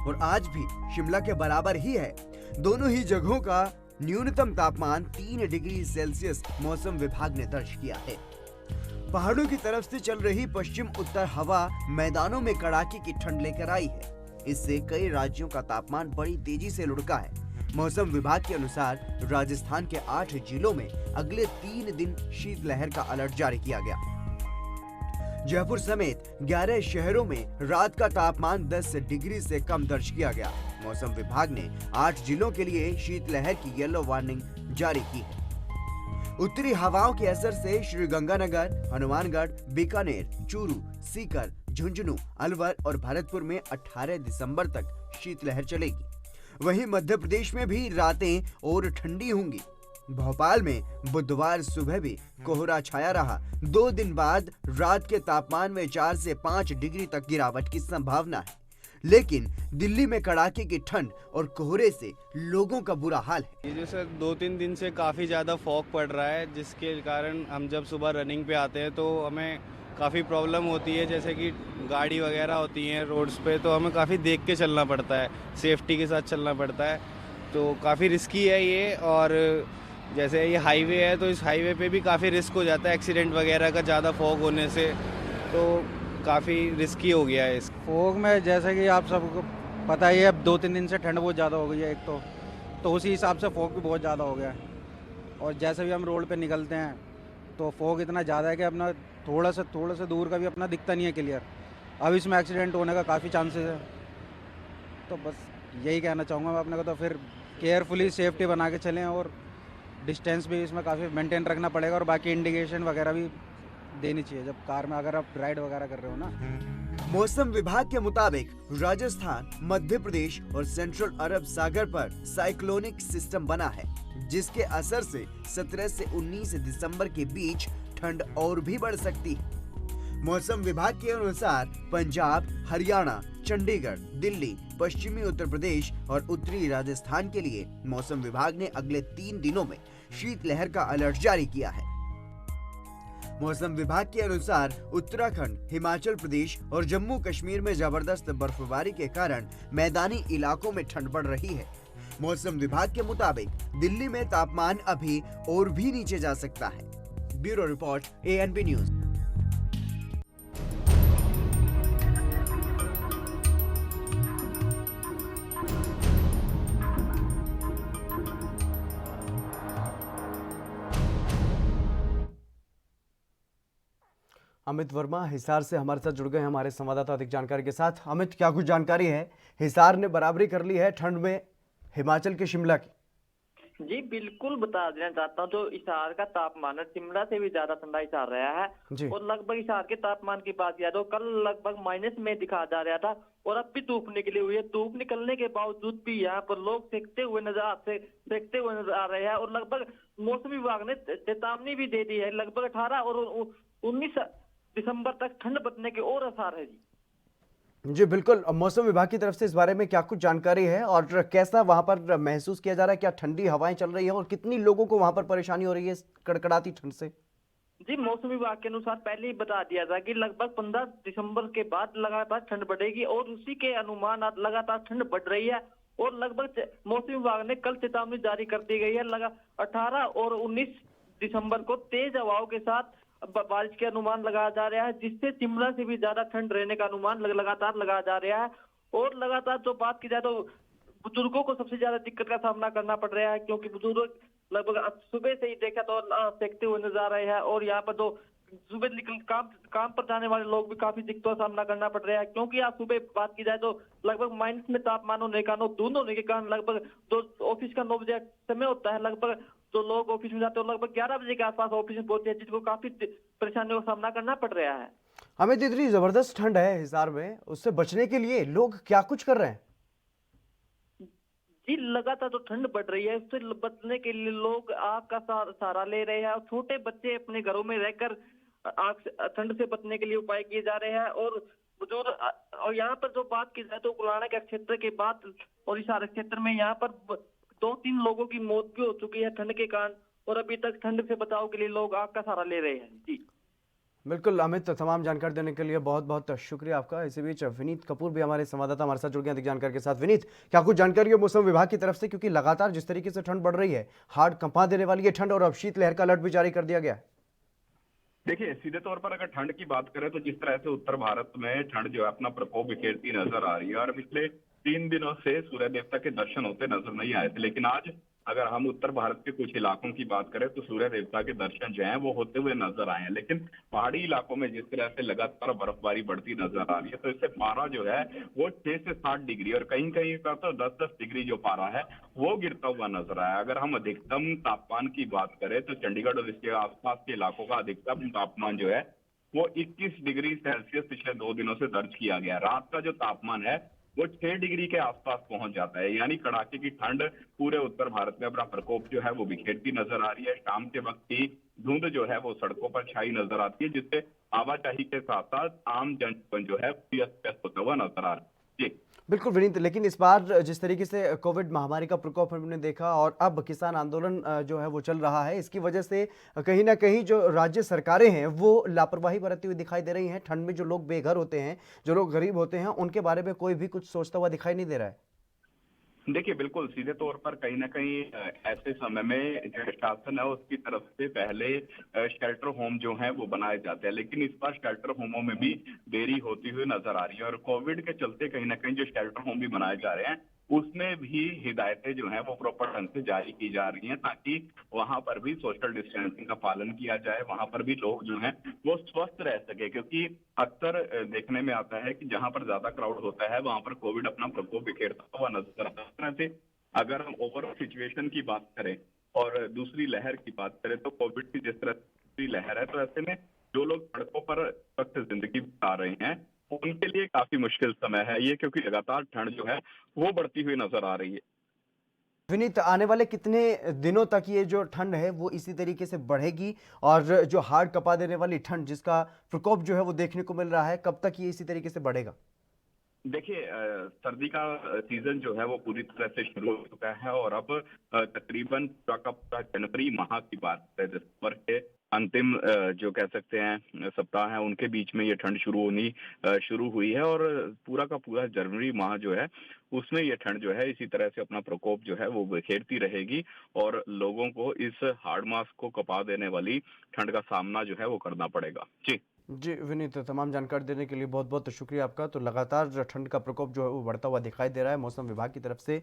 और आज भी शिमला के बराबर ही है। दोनों ही जगहों का न्यूनतम तापमान 3 डिग्री सेल्सियस मौसम विभाग ने दर्ज किया है। पहाड़ों की तरफ से चल रही पश्चिम उत्तर हवा मैदानों में कड़ाके की ठंड लेकर आई है। इससे कई राज्यों का तापमान बड़ी तेजी से लुढ़का है। मौसम विभाग के अनुसार राजस्थान के 8 जिलों में अगले 3 दिन शीतलहर का अलर्ट जारी किया गया। जयपुर समेत 11 शहरों में रात का तापमान 10 डिग्री से कम दर्ज किया गया। मौसम विभाग ने 8 जिलों के लिए शीतलहर की येलो वार्निंग जारी की है। उत्तरी हवाओं के असर से श्रीगंगानगर, हनुमानगढ़, बीकानेर, चूरू, सीकर, झुंझुनू, अलवर और भरतपुर में 18 दिसंबर तक शीतलहर चलेगी। वहीं मध्य प्रदेश में भी रातें और ठंडी होंगी। भोपाल में बुधवार सुबह भी कोहरा छाया रहा। 2 दिन बाद रात के तापमान में 4 से 5 डिग्री तक गिरावट की संभावना है, लेकिन दिल्ली में कड़ाके की ठंड और कोहरे से लोगों का बुरा हाल है। ये जो सर 2-3 दिन से काफ़ी ज़्यादा फॉग पड़ रहा है, जिसके कारण हम जब सुबह रनिंग पे आते हैं तो हमें काफ़ी प्रॉब्लम होती है। जैसे कि गाड़ी वगैरह होती हैं रोड्स पे, तो हमें काफ़ी देख के चलना पड़ता है, सेफ्टी के साथ चलना पड़ता है। तो काफ़ी रिस्की है ये। और जैसे ये हाईवे है, तो इस हाईवे पे भी काफ़ी रिस्क हो जाता है एक्सीडेंट वगैरह का, ज़्यादा फॉग होने से। तो काफ़ी रिस्की हो गया है इस फॉग में। जैसे कि आप सबको पता ही है, अब 2-3 दिन से ठंड बहुत ज़्यादा हो गई है एक तो उसी हिसाब से फॉग भी बहुत ज़्यादा हो गया है। और जैसे भी हम रोड पे निकलते हैं तो फॉग इतना ज़्यादा है कि अपना थोड़ा सा दूर का भी अपना दिखता नहीं है क्लियर। अब इसमें एक्सीडेंट होने का काफ़ी चांसेस है। तो बस यही कहना चाहूँगा मैं अपने को, तो फिर केयरफुली सेफ्टी बना के चलें और डिस्टेंस भी इसमें काफ़ी मेंटेन रखना पड़ेगा। और बाकी इंडिकेशन वगैरह भी देनी चाहिए जब कार में अगर आप राइड वगैरह कर रहे हो ना। मौसम विभाग के मुताबिक राजस्थान, मध्य प्रदेश और सेंट्रल अरब सागर पर साइक्लोनिक सिस्टम बना है, जिसके असर से 17 से 19 दिसंबर के बीच ठंड और भी बढ़ सकती है। मौसम विभाग के अनुसार पंजाब, हरियाणा, चंडीगढ़, दिल्ली, पश्चिमी उत्तर प्रदेश और उत्तरी राजस्थान के लिए मौसम विभाग ने अगले 3 दिनों में शीतलहर का अलर्ट जारी किया है। मौसम विभाग के अनुसार उत्तराखंड, हिमाचल प्रदेश और जम्मू कश्मीर में जबरदस्त बर्फबारी के कारण मैदानी इलाकों में ठंड बढ़ रही है। मौसम विभाग के मुताबिक दिल्ली में तापमान अभी और भी नीचे जा सकता है। Bureau report, ANP news. Amit Verma Hisar से हमारे साथ जुड़ गए हैं हमारे संवाददाता अधिक जानकारी के साथ। अमित, क्या कुछ जानकारी है? हिसार ने बराबरी कर ली है ठंड में हिमाचल के शिमला की। जी बिल्कुल बता देना चाहता हूँ, जो हिसार का तापमान है शिमला से भी ज्यादा ठंडा हिसार रहा है। और लगभग हिसार के तापमान की बात किया तो कल लगभग माइनस में दिखा जा रहा था और अब भी धूप निकली हुई है। धूप निकलने के बावजूद भी यहाँ पर लोग सेकते हुए नजर आ रहे हैं। और लगभग मौसम विभाग ने चेतावनी भी दे दी है, लगभग 18 और 19 दिसंबर तक ठंड बढ़ने के और आसार है। जी बिल्कुल, मौसम विभाग की तरफ से इस बारे में क्या कुछ जानकारी है और कैसा वहां पर महसूस किया जा रहा है? क्या ठंडी हवाएं चल रही है और कितनी लोगों को वहां पर परेशानी हो रही है कड़कड़ाती ठंड से? जी मौसम विभाग के अनुसार पहले ही बता दिया था कि लगभग 15 दिसंबर के बाद लगातार ठंड बढ़ेगी और उसी के अनुमान लगातार ठंड बढ़ रही है। और लगभग मौसम विभाग ने कल चेतावनी जारी कर दी गई है। 18 और 19 दिसंबर को तेज हवाओं के साथ बारिश के अनुमान लगाया जा रहा है, जिससे शिमला से भी ज्यादा ठंड रहने का अनुमान लगातार लगाया जा रहा है। और लगातार जो बात की जाए तो बुजुर्गों को सबसे ज्यादा दिक्कत का सामना करना पड़ रहा है, क्योंकि बुजुर्ग लगभग सुबह से ही देखा तो सेकते हुए नजर आ रहे हैं। और यहाँ पर जो सुबह निकल काम पर जाने वाले लोग भी काफी दिक्कतों का सामना करना पड़ रहा है, क्योंकि आज सुबह बात की जाए तो लगभग माइनस में तापमान होने का धुंध होने के कारण लगभग जो ऑफिस का 9 बजे समय होता है, लगभग जो लोग ऑफिस में जाते हैं लगभग 11 बजे के आसपास ऑफिस में पहुंचते हैं, जिसको काफी परेशानियों का सामना करना पड़ रहा है। हमें इतनी जबरदस्त ठंड है हिसार में, उससे बचने के लिए लोग क्या कुछ कर रहे हैं? जी लगातार जो ठंड बढ़ रही है उससे बचने के लिए लोग आग का सहारा ले रहे हैं और छोटे बच्चे अपने घरों में रहकर ठंड से बचने के लिए उपाय किए जा रहे हैं। और बुजुर्ग और यहाँ पर जो बात की जाए तो गुलाना के क्षेत्र के बाद और हिसार क्षेत्र में यहाँ पर 2-3 लोगों की मौत भी हो चुकी है ठंड के कारण। और अभी तक ठंड से बचाव के लिए लोग आग का सहारा ले रहे हैं। जी बिल्कुल अमित, तमाम जानकारी देने के लिए बहुत बहुत शुक्रिया आपका। इसी बीच विनीत कपूर भी हमारे संवाददाता हमारे साथ जुड़ गए अधिक जानकारी के साथ। विनीत, क्या कुछ जानकारी है मौसम विभाग की तरफ से, क्योंकि लगातार जिस तरीके से ठंड बढ़ रही है, हार्ड कंपा देने वाली है ठंड और अब शीतलहर का अलर्ट भी जारी कर दिया गया है। देखिए सीधे तौर पर अगर ठंड की बात करें तो जिस तरह से उत्तर भारत में ठंड जो है अपना प्रकोप बिखेरती नजर आ रही है और पिछले 3 दिनों से सूर्य देवता के दर्शन होते नजर नहीं आए थे, लेकिन आज अगर हम उत्तर भारत के कुछ इलाकों की बात करें तो सूर्य देवता के दर्शन जो हैं वो होते हुए नजर आए हैं। लेकिन पहाड़ी इलाकों में जिस तरह से लगातार बर्फबारी बढ़ती नजर आ रही है, तो इससे पारा जो है वो 6 से 7 डिग्री और कहीं कहीं का तो 10-10 डिग्री जो पारा है वो गिरता हुआ नजर आया। अगर हम अधिकतम तापमान की बात करें तो चंडीगढ़ और इसके आसपास के इलाकों का अधिकतम तापमान जो है वो 21 डिग्री सेल्सियस पिछले 2 दिनों से दर्ज किया गया। रात का जो तापमान है वो 6 डिग्री के आसपास पहुंच जाता है, यानी कड़ाके की ठंड पूरे उत्तर भारत में अपना प्रकोप जो है वो बिखेरती नजर आ रही है। शाम के वक्त की धुंध जो है वो सड़कों पर छाई नजर आती है, जिससे आवाजाही के साथ साथ आम जनजीवन जो है अस्त व्यस्त होता हुआ नजर आ रहा है। जी बिल्कुल विनीत, लेकिन इस बार जिस तरीके से कोविड महामारी का प्रकोप हमने देखा और अब किसान आंदोलन जो है वो चल रहा है, इसकी वजह से कहीं ना कहीं जो राज्य सरकारें हैं वो लापरवाही बरतती हुई दिखाई दे रही हैं। ठंड में जो लोग बेघर होते हैं, जो लोग गरीब होते हैं, उनके बारे में कोई भी कुछ सोचता हुआ दिखाई नहीं दे रहा है। देखिए बिल्कुल सीधे तौर पर कहीं ना कहीं ऐसे समय में जो शासन है उसकी तरफ से पहले शेल्टर होम जो है वो बनाए जाते हैं, लेकिन इस बार शेल्टर होमों में भी देरी होती हुई नजर आ रही है और कोविड के चलते कहीं ना कहीं जो शेल्टर होम भी बनाए जा रहे हैं उसमें भी हिदायतें जो हैं वो प्रॉपर ढंग से जारी की जा रही हैं, ताकि वहां पर भी सोशल डिस्टेंसिंग का पालन किया जाए, वहां पर भी लोग जो हैं वो स्वस्थ रह सके। क्योंकि अक्सर देखने में आता है कि जहां पर ज्यादा क्राउड होता है वहां पर कोविड अपना प्रकोप बिखेरता हुआ नजर आता है। इस तरह से अगर हम ओवरऑल सिचुएशन की बात करें और दूसरी लहर की बात करें तो कोविड की जिस तरह दूसरी लहर है, तो ऐसे में जो लोग सड़कों पर सख्त जिंदगी बिता रहे हैं उनके लिए काफी मुश्किल समय है ये, क्योंकि लगातार ठंड जो है वो बढ़ती हुई नजर आ रही है। विनीत, आने वाले कितने दिनों तक ये जो ठंड है वो इसी तरीके से बढ़ेगी और जो हाड़ कपा देने वाली ठंड जिसका प्रकोप जो है वो देखने को मिल रहा है, कब तक ये इसी तरीके से बढ़ेगा? देखिए सर्दी का सीजन जो है वो पूरी तरह से शुरू हो चुका है और अब तकरीबन पूरा का पूरा जनवरी माह की बात है, दिसंबर के अंतिम जो कह सकते हैं सप्ताह है उनके बीच में ये ठंड शुरू हुई है और पूरा का पूरा जनवरी माह जो है उसमें ये ठंड जो है इसी तरह से अपना प्रकोप जो है वो बिखेरती रहेगी और लोगों को इस हाड़ मास को कपा देने वाली ठंड का सामना जो है वो करना पड़ेगा। जी विनीत, तमाम जानकारी देने के लिए बहुत बहुत शुक्रिया आपका। तो लगातार ठंड का प्रकोप जो है वो बढ़ता हुआ दिखाई दे रहा है मौसम विभाग की तरफ से।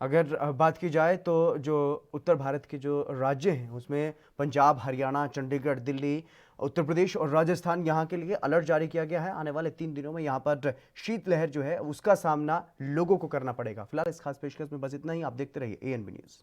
अगर बात की जाए तो जो उत्तर भारत के जो राज्य हैं उसमें पंजाब, हरियाणा, चंडीगढ़, दिल्ली, उत्तर प्रदेश और राजस्थान, यहाँ के लिए अलर्ट जारी किया गया है। आने वाले 3 दिनों में यहाँ पर शीतलहर जो है उसका सामना लोगों को करना पड़ेगा। फिलहाल इस खास पेशकश में बस इतना ही। आप देखते रहिए ANB न्यूज़।